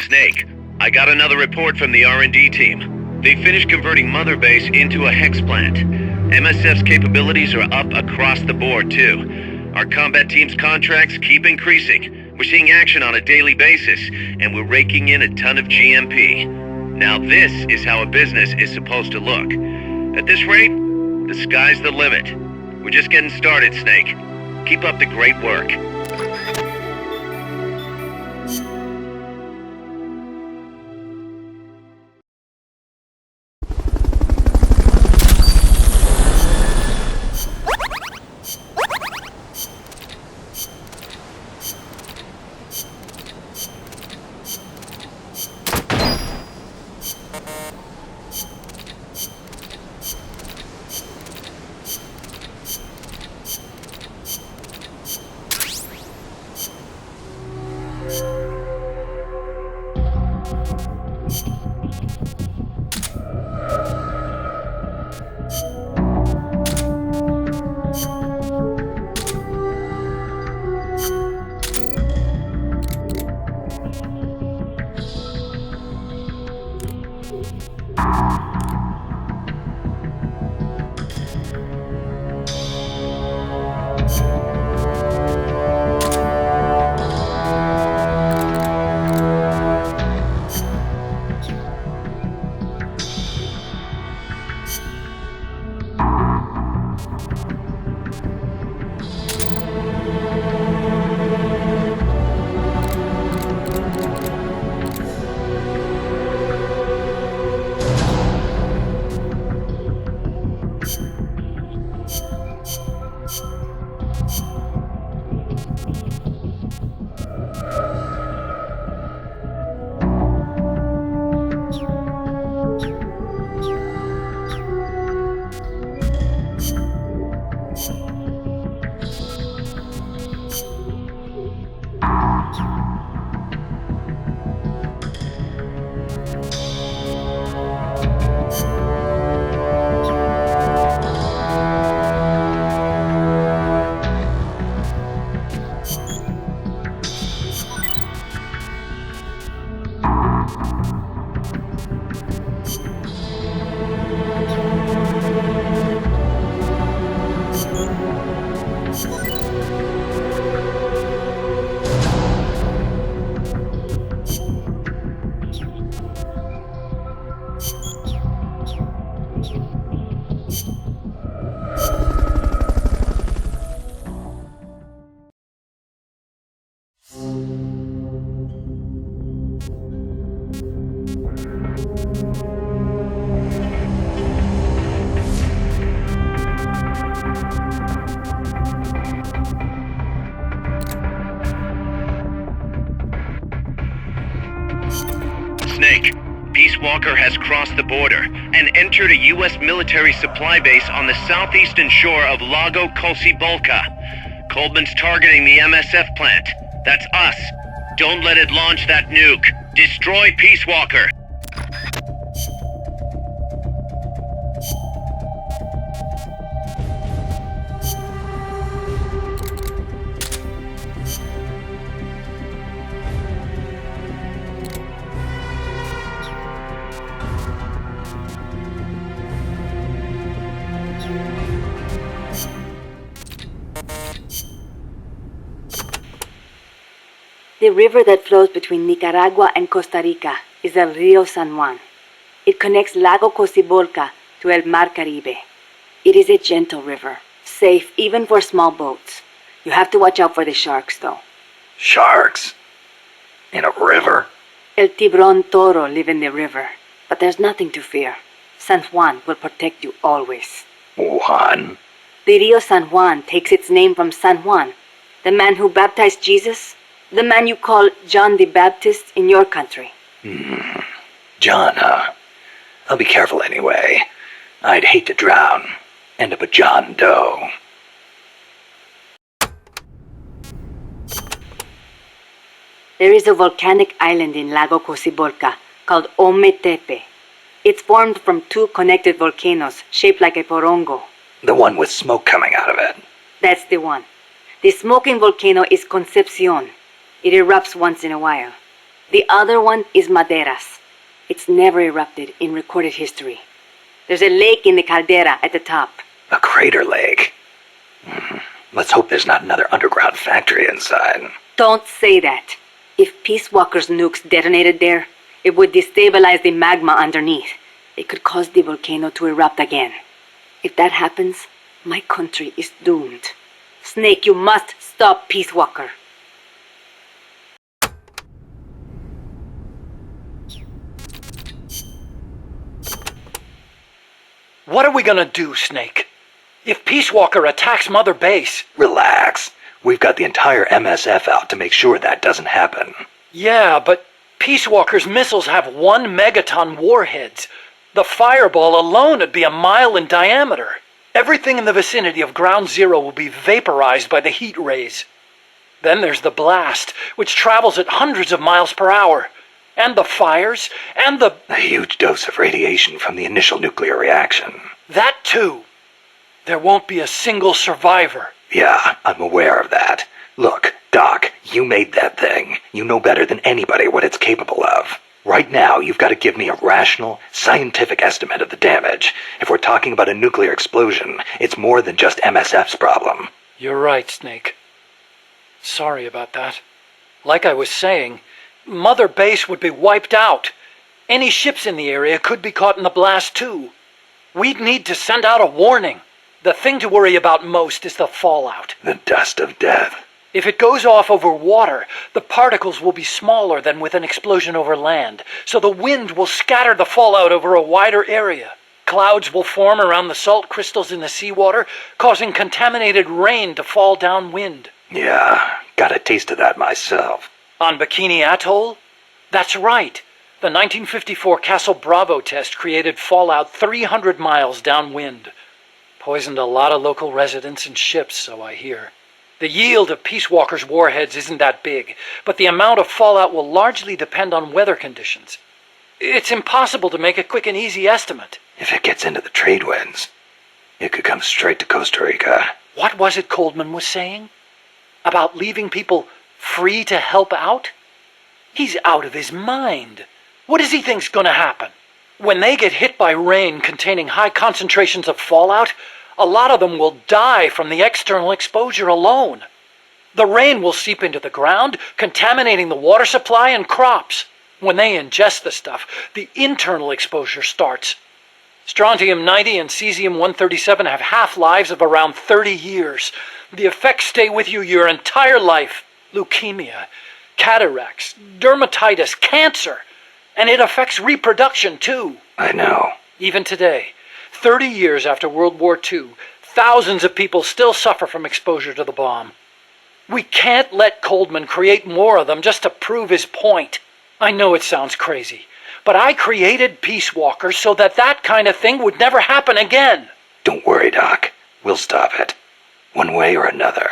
A: Snake, I got another report from the R&D team. They finished converting Mother Base into a hex plant. MSF's capabilities are up across the board, too. Our combat team's contracts keep increasing. We're seeing action on a daily basis, and we're raking in a ton of GMP. Now this is how a business is supposed to look. At this rate, the sky's the limit. We're just getting started, Snake. Keep up the great work. Snake, Peace Walker has crossed the border and entered a U.S. military supply base on the southeastern shore of Lago Cosibolca. Coldman's targeting the MSF plant. That's us. Don't let it launch that nuke. Destroy Peace Walker.
H: The river that flows between Nicaragua and Costa Rica is el Rio San Juan. It connects Lago Cocibolca to El Mar Caribe. It is a gentle river, safe even for small boats. You have to watch out for the sharks, though.
E: Sharks? In a river?
H: El Tiburón Toro live in the river, but there's nothing to fear. San Juan will protect you always.
E: Juan?
H: The Rio San Juan takes its name from San Juan, the man who baptized Jesus. The man you call John the Baptist in your country.
E: John, huh? I'll be careful anyway. I'd hate to drown. End up a John Doe.
H: There is a volcanic island in Lago Cocibolca called Ometepe. It's formed from two connected volcanoes shaped like a porongo.
E: The one with smoke coming out of it.
H: That's the one. The smoking volcano is Concepcion. It erupts once in a while. The other one is Maderas. It's never erupted in recorded history. There's a lake in the caldera at the top.
E: A crater lake. Let's hope there's not another underground factory inside.
H: Don't say that. If Peace Walker's nukes detonated there, it would destabilize the magma underneath. It could cause the volcano to erupt again. If that happens, my country is doomed. Snake, you must stop Peace Walker.
I: What are we gonna do, Snake? If Peace Walker attacks Mother Base...
E: Relax. We've got the entire MSF out to make sure that doesn't happen.
I: Yeah, but Peace Walker's missiles have 1 megaton warheads. The fireball alone would be a mile in diameter. Everything in the vicinity of Ground Zero will be vaporized by the heat rays. Then there's the blast, which travels at hundreds of miles per hour. And the fires, and the...
E: A huge dose of radiation from the initial nuclear reaction.
I: That too. There won't be a single survivor.
E: Yeah, I'm aware of that. Look, Doc, you made that thing. You know better than anybody what it's capable of. Right now, you've got to give me a rational, scientific estimate of the damage. If we're talking about a nuclear explosion, it's more than just MSF's problem.
I: You're right, Snake. Sorry about that. Like I was saying, Mother Base would be wiped out. Any ships in the area could be caught in the blast too. We'd need to send out a warning. The thing to worry about most is the fallout.
E: The dust of death.
I: If it goes off over water, the particles will be smaller than with an explosion over land, so the wind will scatter the fallout over a wider area. Clouds will form around the salt crystals in the seawater, causing contaminated rain to fall downwind.
E: Yeah, got a taste of that myself.
I: On Bikini Atoll? That's right. The 1954 Castle Bravo test created fallout 300 miles downwind. Poisoned a lot of local residents and ships, so I hear. The yield of Peace Walker's warheads isn't that big, but the amount of fallout will largely depend on weather conditions. It's impossible to make a quick and easy estimate.
E: If it gets into the trade winds, it could come straight to Costa Rica.
I: What was it Coldman was saying? About leaving people free to help out? He's out of his mind. What does he think's gonna happen? When they get hit by rain containing high concentrations of fallout, a lot of them will die from the external exposure alone. The rain will seep into the ground, contaminating the water supply and crops. When they ingest the stuff, the internal exposure starts. Strontium-90 and cesium-137 have half-lives of around 30 years. The effects stay with you your entire life. Leukemia, cataracts, dermatitis, cancer. And it affects reproduction, too.
E: I know.
I: Even today, 30 years after World War II, thousands of people still suffer from exposure to the bomb. We can't let Coldman create more of them just to prove his point. I know it sounds crazy, but I created Peace Walker so that kind of thing would never happen again.
E: Don't worry, Doc. We'll stop it. One way or another.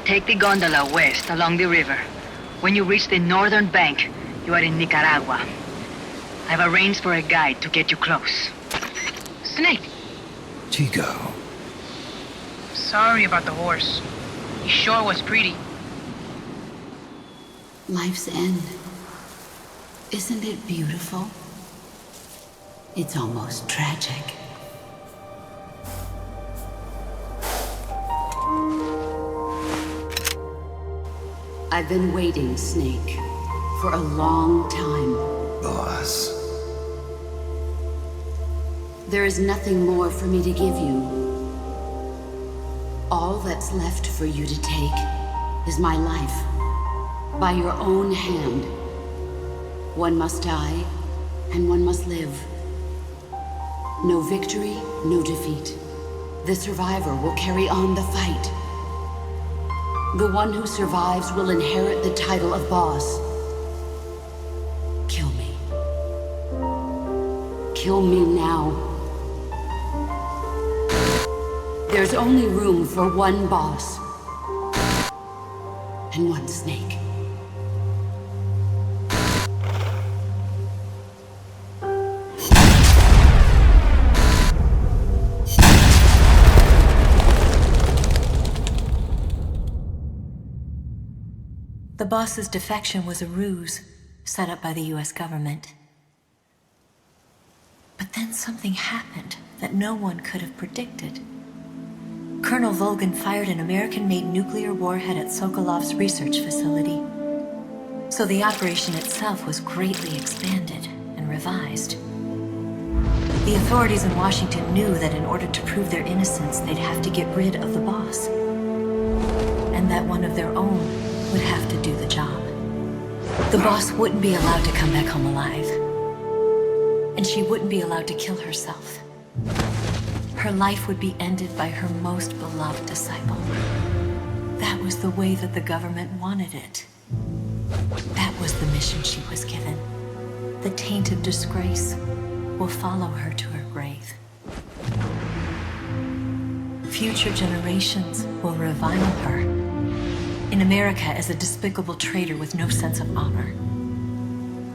H: Take the gondola west along the river. When you reach the northern bank, you are in Nicaragua. I've arranged for a guide to get you close. Snake!
B: Tico.
J: Sorry about the horse. He sure was pretty.
K: Life's end. Isn't it beautiful? It's almost tragic. I've been waiting, Snake, for a long time.
B: Boss.
K: There is nothing more for me to give you. All that's left for you to take is my life, by your own hand. One must die, and one must live. No victory, no defeat. The survivor will carry on the fight. The one who survives will inherit the title of boss. Kill me. Kill me now. There's only room for one boss. And one snake.
G: The boss's defection was a ruse set up by the US government. But then something happened that no one could have predicted. Colonel Volgin fired an American-made nuclear warhead at Sokolov's research facility. So the operation itself was greatly expanded and revised. The authorities in Washington knew that in order to prove their innocence, they'd have to get rid of the boss. And that one of their own would have to do the job. The boss wouldn't be allowed to come back home alive. And she wouldn't be allowed to kill herself. Her life would be ended by her most beloved disciple. That was the way that the government wanted it. That was the mission she was given. The taint of disgrace will follow her to her grave. Future generations will revile her. In America as a despicable traitor with no sense of honor.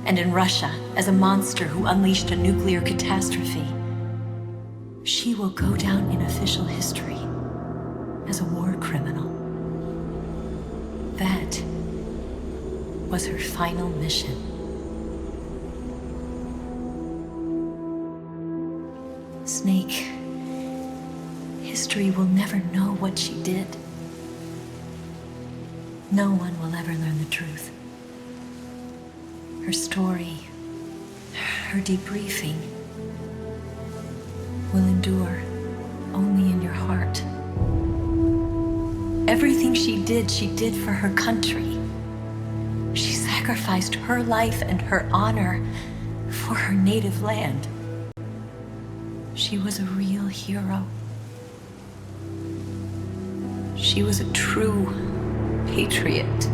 G: And in Russia as a monster who unleashed a nuclear catastrophe. She will go down in official history as a war criminal. That was her final mission. Snake, history will never know what she did. No one will ever learn the truth. Her story, her debriefing, will endure only in your heart. Everything she did for her country. She sacrificed her life and her honor for her native land. She was a real hero. She was a true patriot.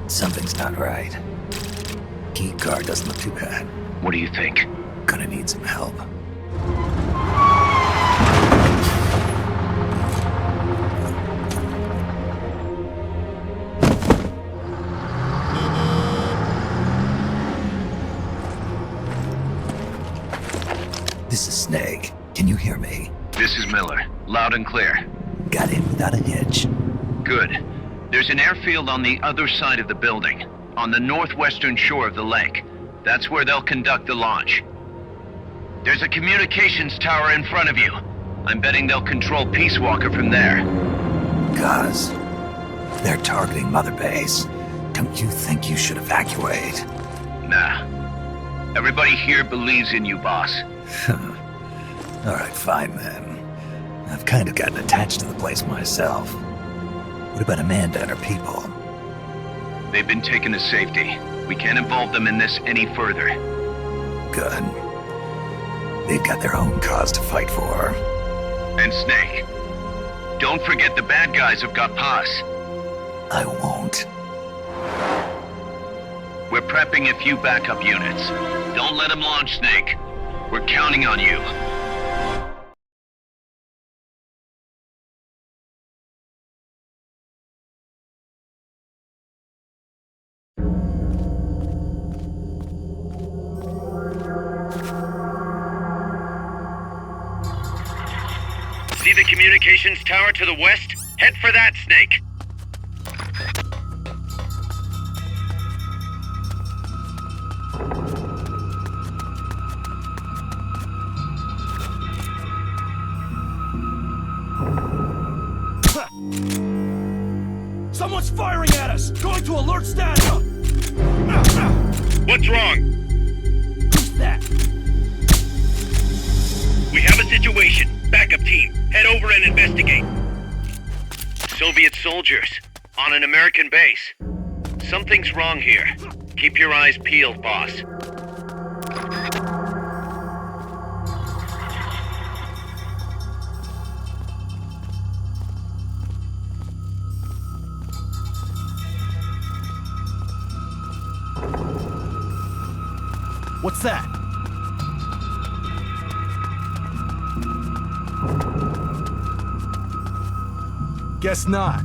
E: Something's not right. Key card doesn't look too bad.
A: What do you think?
E: Gonna need some help. This is Snake. Can you hear me?
A: This is Miller. Loud and clear.
E: Got in without a hitch.
A: Good. There's an airfield on the other side of the building, on the northwestern shore of the lake. That's where they'll conduct the launch. There's a communications tower in front of you. I'm betting they'll control Peace Walker from there.
E: Guz, they're targeting Mother Base. Don't you think you should evacuate?
A: Nah. Everybody here believes in you, boss.
E: All right, fine then. I've kind of gotten attached to the place myself. What about Amanda and her people?
A: They've been taken to safety. We can't involve them in this any further.
E: Good. They've got their own cause to fight for.
A: And Snake. Don't forget the bad guys have got Paz.
E: I won't.
A: We're prepping a few backup units. Don't let them launch, Snake. We're counting on you. See the communications tower to the west? Head for that, Snake.
B: Someone's firing at us! Going to alert status!
A: What's wrong?
B: Who's that?
A: We have a situation. Backup team, head over and investigate. Soviet soldiers, on an American base. Something's wrong here. Keep your eyes peeled, boss.
B: What's that? Guess not.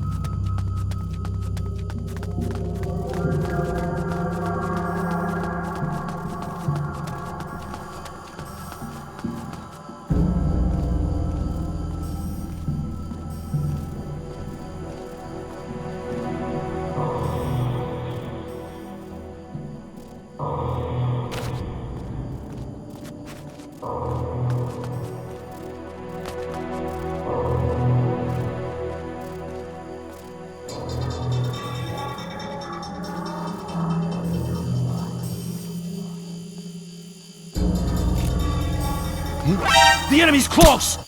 B: The enemy's close!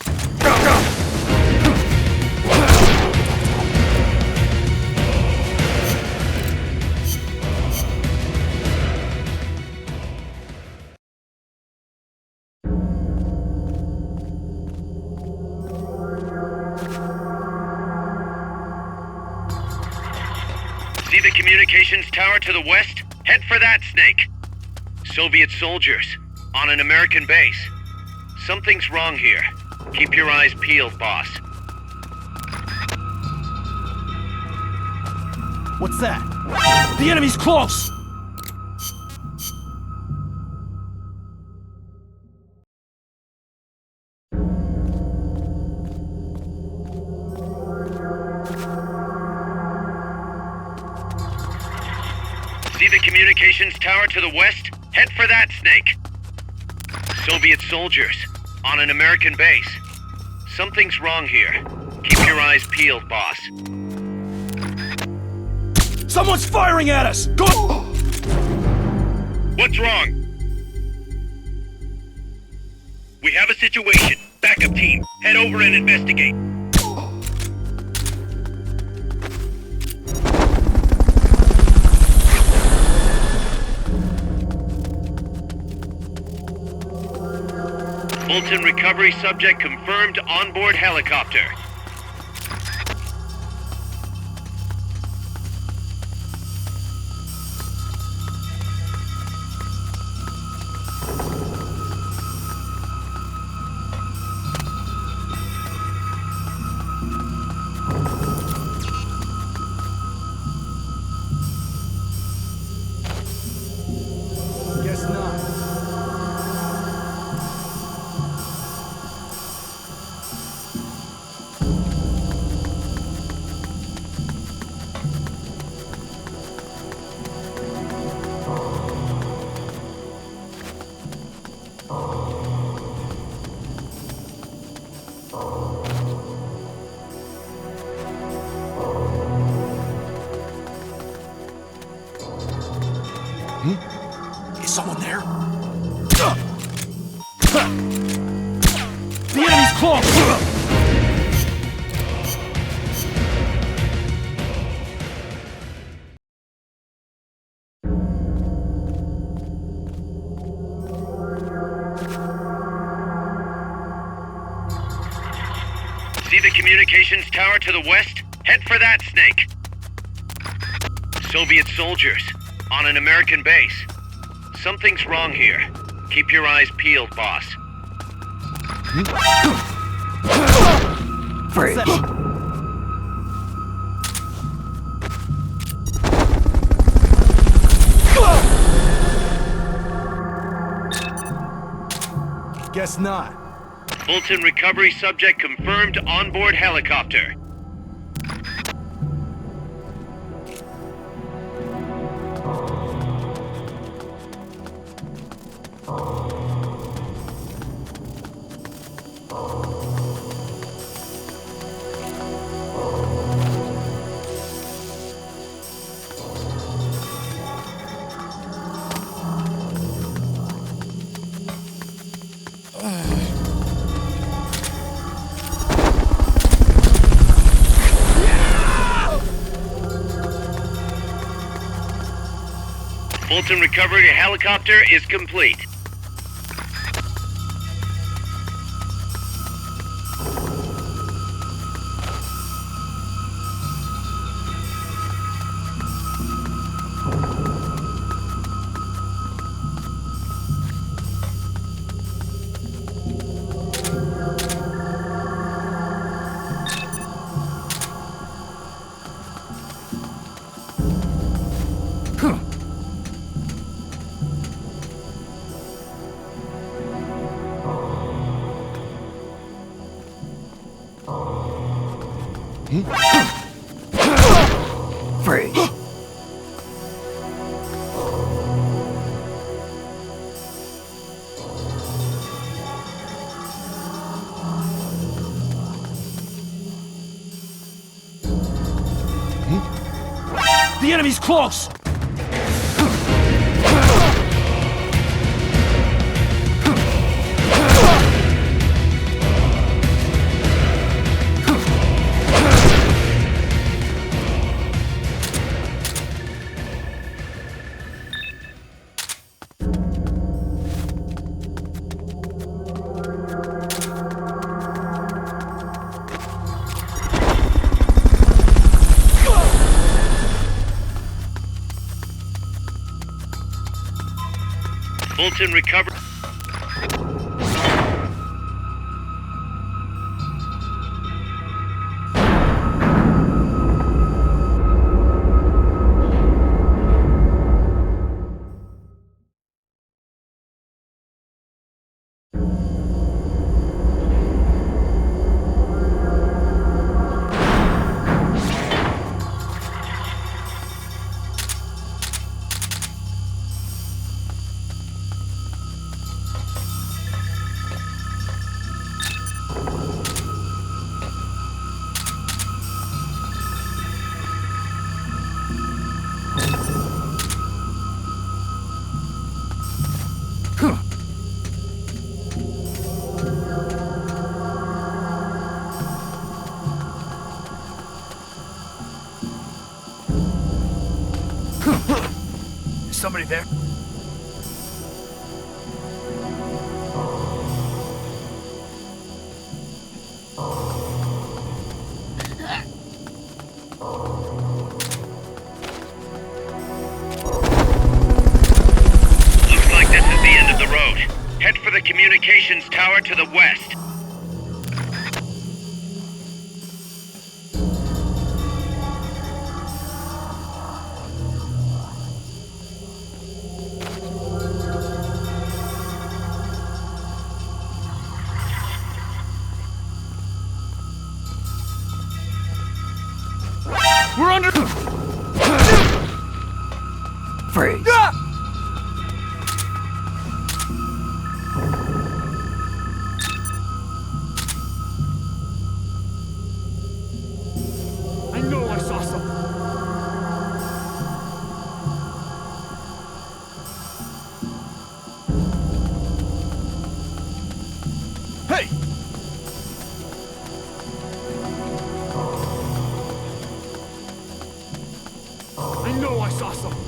A: See the communications tower to the west? Head for that, Snake. Soviet soldiers on an American base. Something's wrong here. Keep your eyes peeled, boss.
B: What's that? The enemy's close!
A: See the communications tower to the west? Head for that, Snake. Soviet soldiers on an American base. Something's wrong here. Keep your eyes peeled, boss.
B: Someone's firing at us! Go!
A: What's wrong? We have a situation. Backup team, head over and investigate. Fulton recovery subject confirmed onboard helicopter.
B: Guess not. Is someone there? The enemy's close!
A: See the communications tower to the west? Head for that, Snake. Soviet soldiers on an American base. Something's wrong here. Keep your eyes peeled, boss.
B: What's that? Guess not.
A: Fulton recovery subject confirmed onboard helicopter. Fulton recovery helicopter is complete.
C: Freeze.
B: The enemy's close!
A: Fulton recovered.
B: Is somebody there?
A: Looks like this is the end of the road. Head for the communications tower to the west.
B: We're under...
C: Freeze.
B: I know I saw something. Hey! I know I saw something.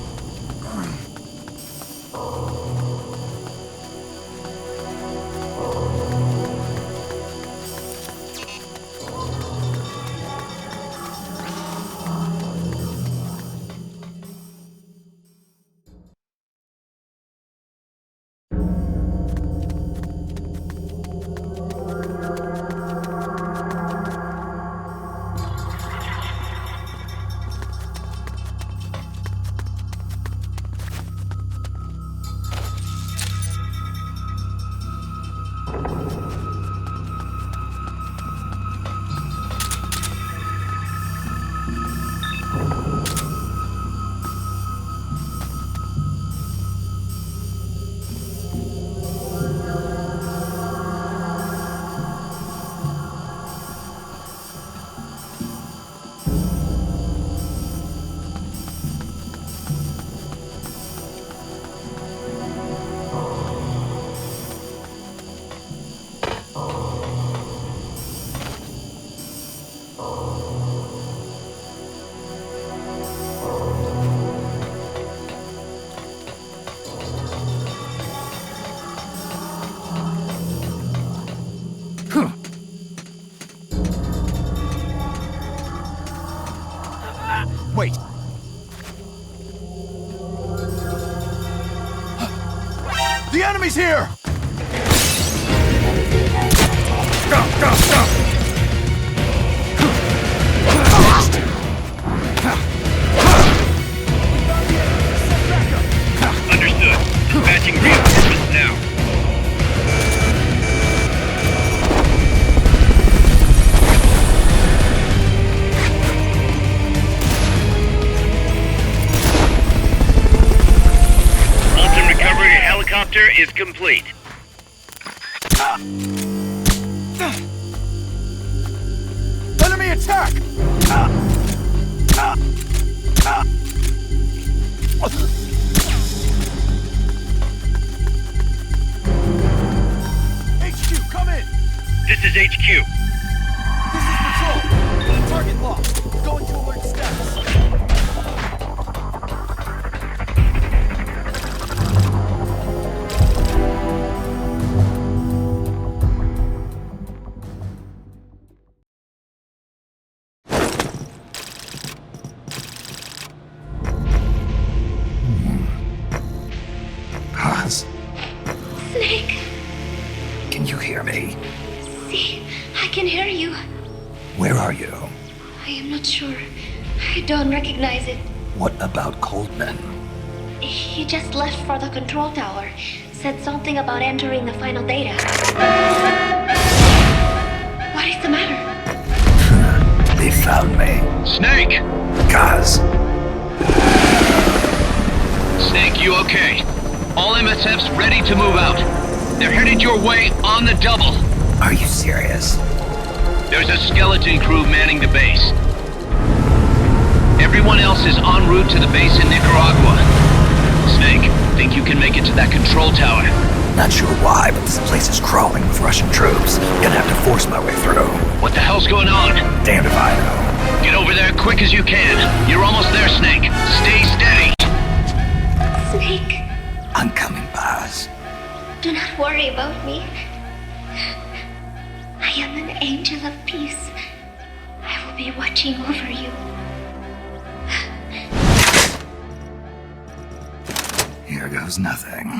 B: Wait. The enemy's here! Go, go, go!
A: Understood. Dispatching reinforcements now. is complete.
B: Enemy attack! HQ, come in!
A: This is HQ.
B: This is Patrol. Target locked. Going to alert status.
E: Paz,
K: Snake,
E: can you hear me?
K: see, I can hear you.
E: Where are you?
K: I am not sure. I don't recognize it.
E: What about Coldman?
K: He just left for the control tower. Said something about entering the final data. What is the matter?
E: They found me.
A: Snake!
E: Kaz,
A: Snake, you okay? All MSFs ready to move out. They're headed your way on the double.
E: are you serious?
A: There's a skeleton crew manning the base. Everyone else is en route to the base in Nicaragua. Snake, think you can make it to that control tower?
E: Not sure why, but this place is crawling with Russian troops. Gonna have to force my way through.
A: What the hell's going on?
E: Damned if I know.
A: Get over there quick as you can. You're almost there, Snake. Stay steady.
K: Snake,
E: I'm coming, Paz.
K: do not worry about me. I am an angel of peace. I will be watching over you.
E: Here goes nothing.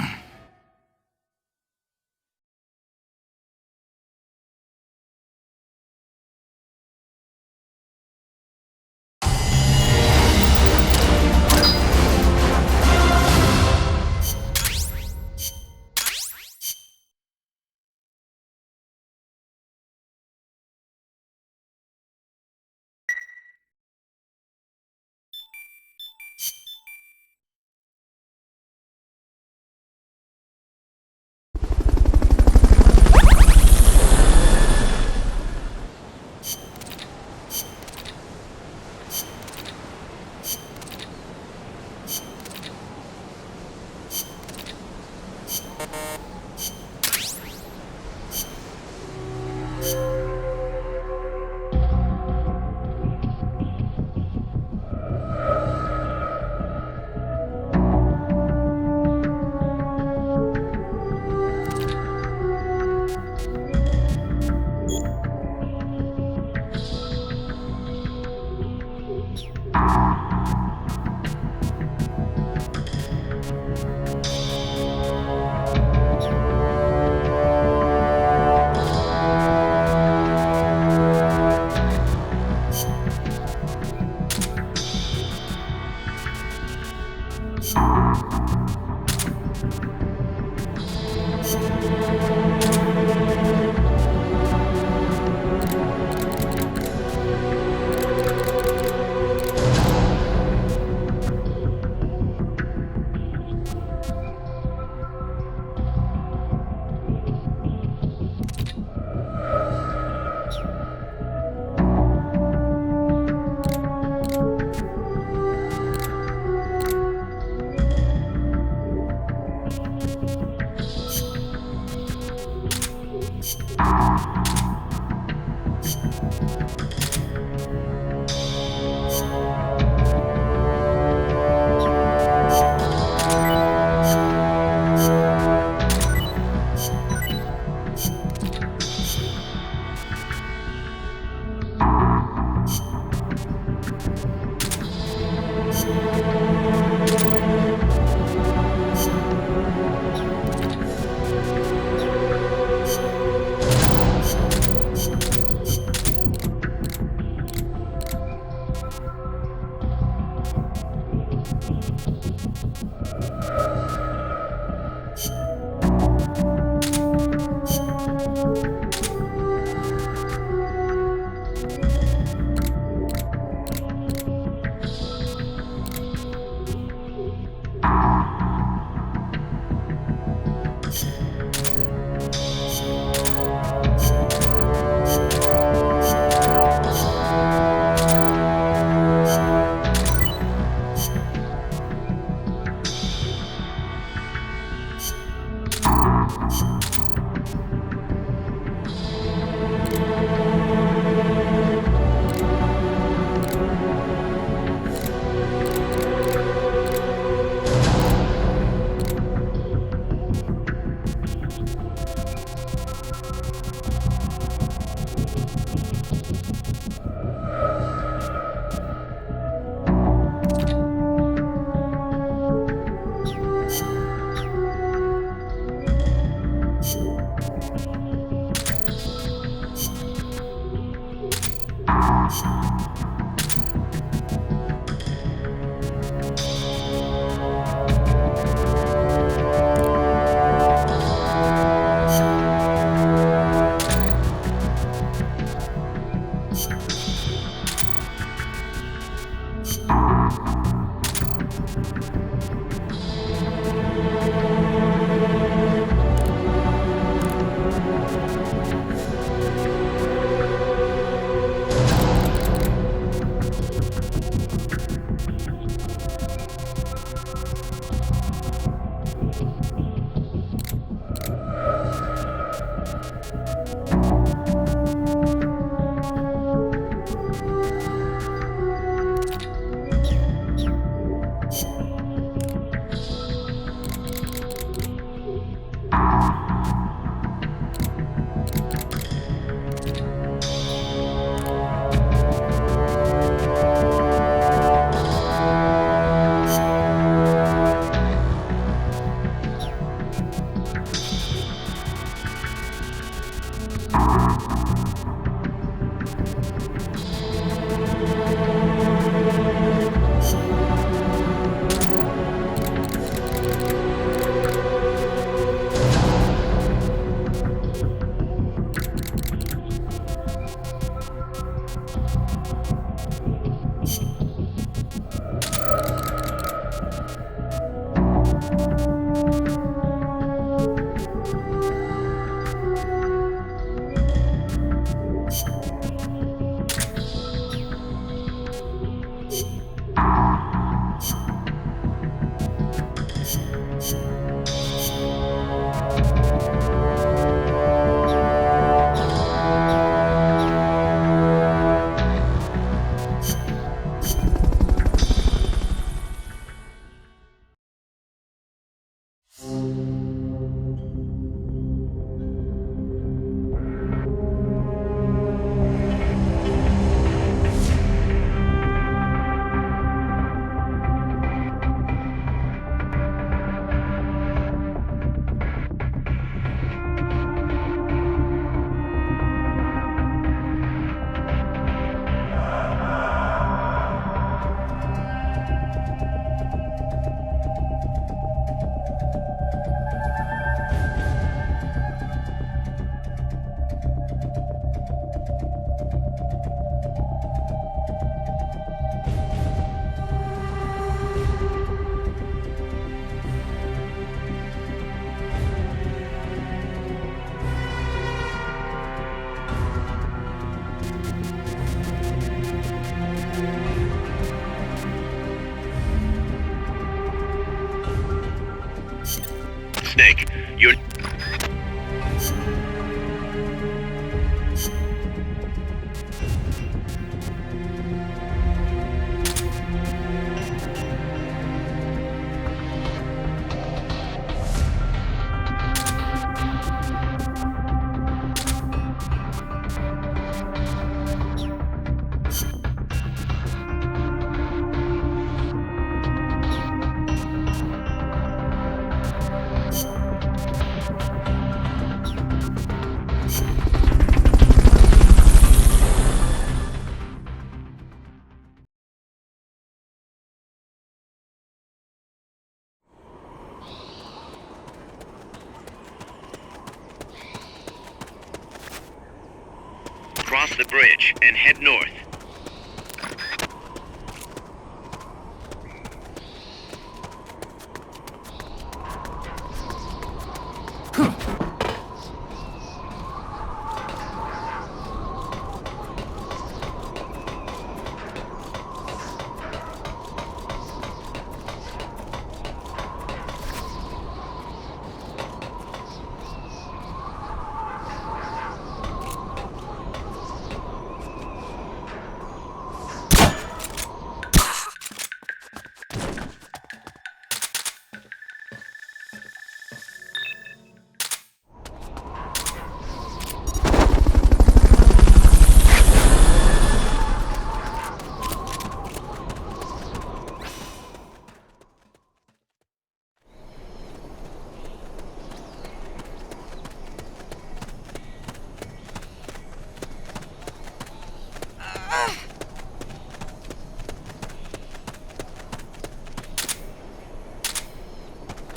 A: the bridge and head north.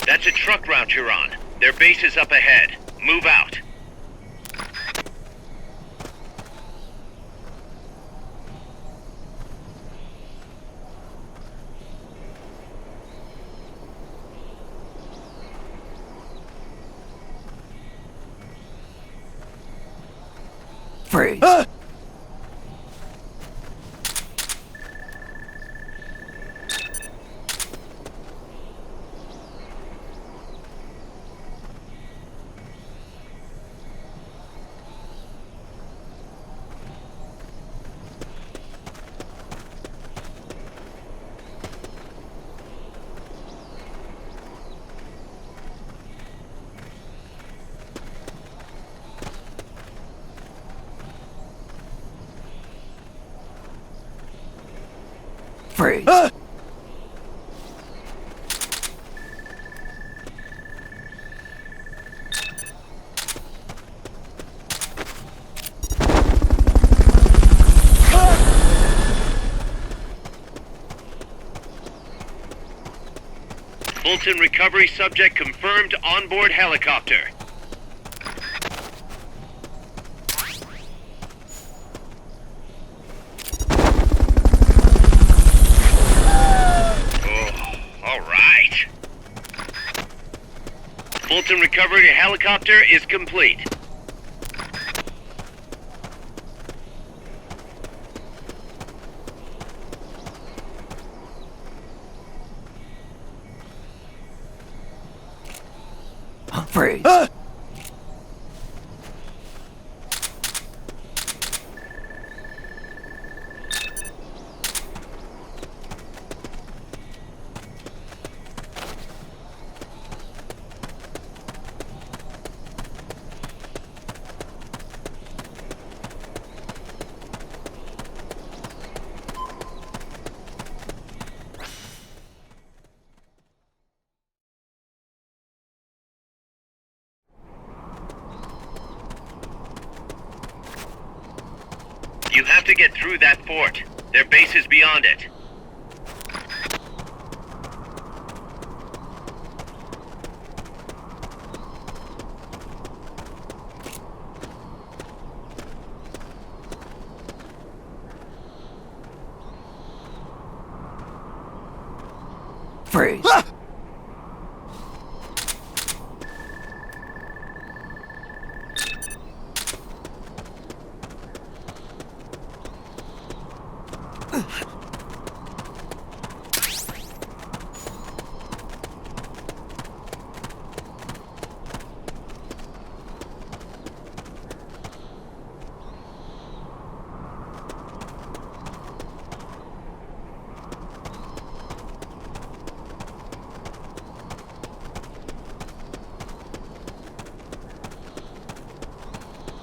A: That's a truck route you're on. Their base is up ahead. Move out.
C: Freeze. Freeze.
A: Fulton recovery subject confirmed onboard helicopter. Fulton recovery helicopter is complete.
C: Freeze.
A: You have to get through that fort. Their base is beyond it.
C: Freeze.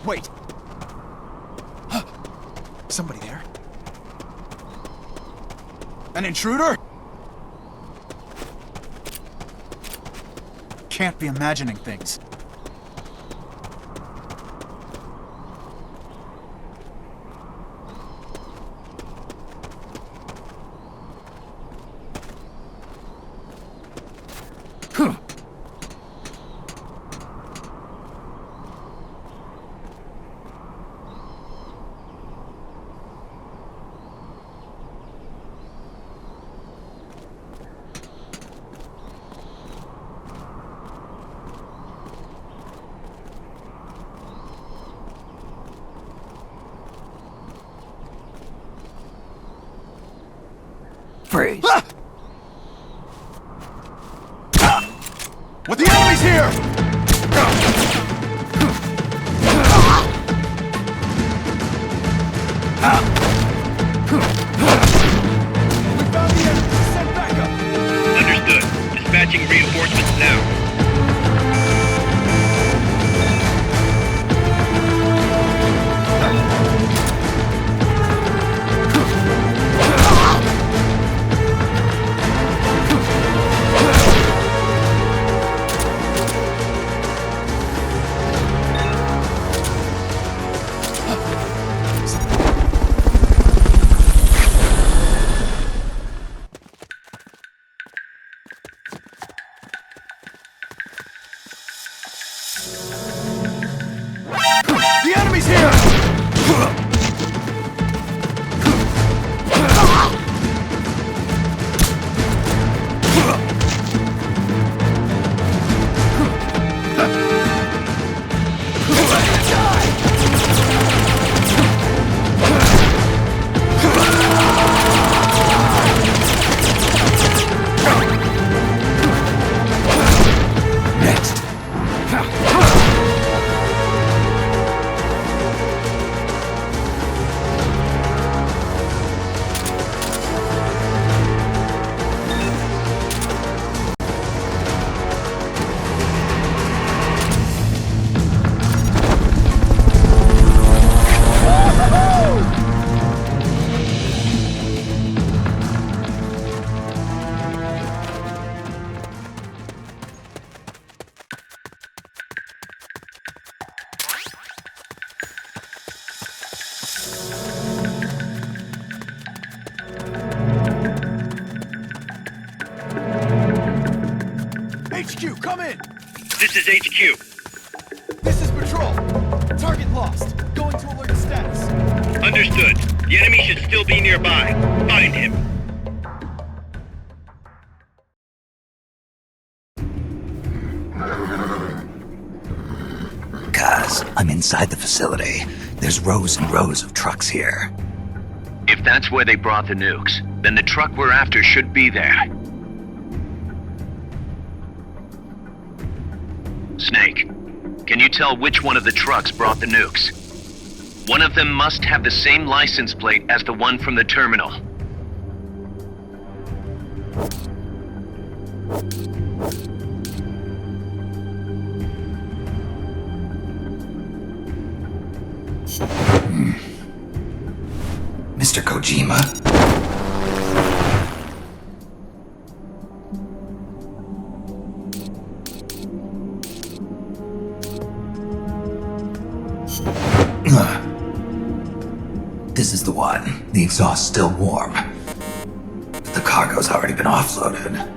B: Wait. Somebody there? An intruder? Can't be imagining things.
L: Freeze.
B: What, the enemy's here! We found the enemy. Send backup.
A: Understood. Dispatching reinforcements now.
B: The enemy's here!
L: Next.
B: HQ, come in!
A: This is HQ.
B: This is Patrol. Target lost. Going to alert status.
A: Understood. The enemy should still be nearby. Find him.
L: Guys, I'm inside the facility. There's rows and rows of trucks here.
A: If that's where they brought the nukes, then the truck we're after should be there. Snake, can you tell which one of the trucks brought the nukes? One of them must have the same license plate as the one from the terminal.
L: Mr. Kojima? This is the one. The exhaust's still warm. But the cargo's already been offloaded.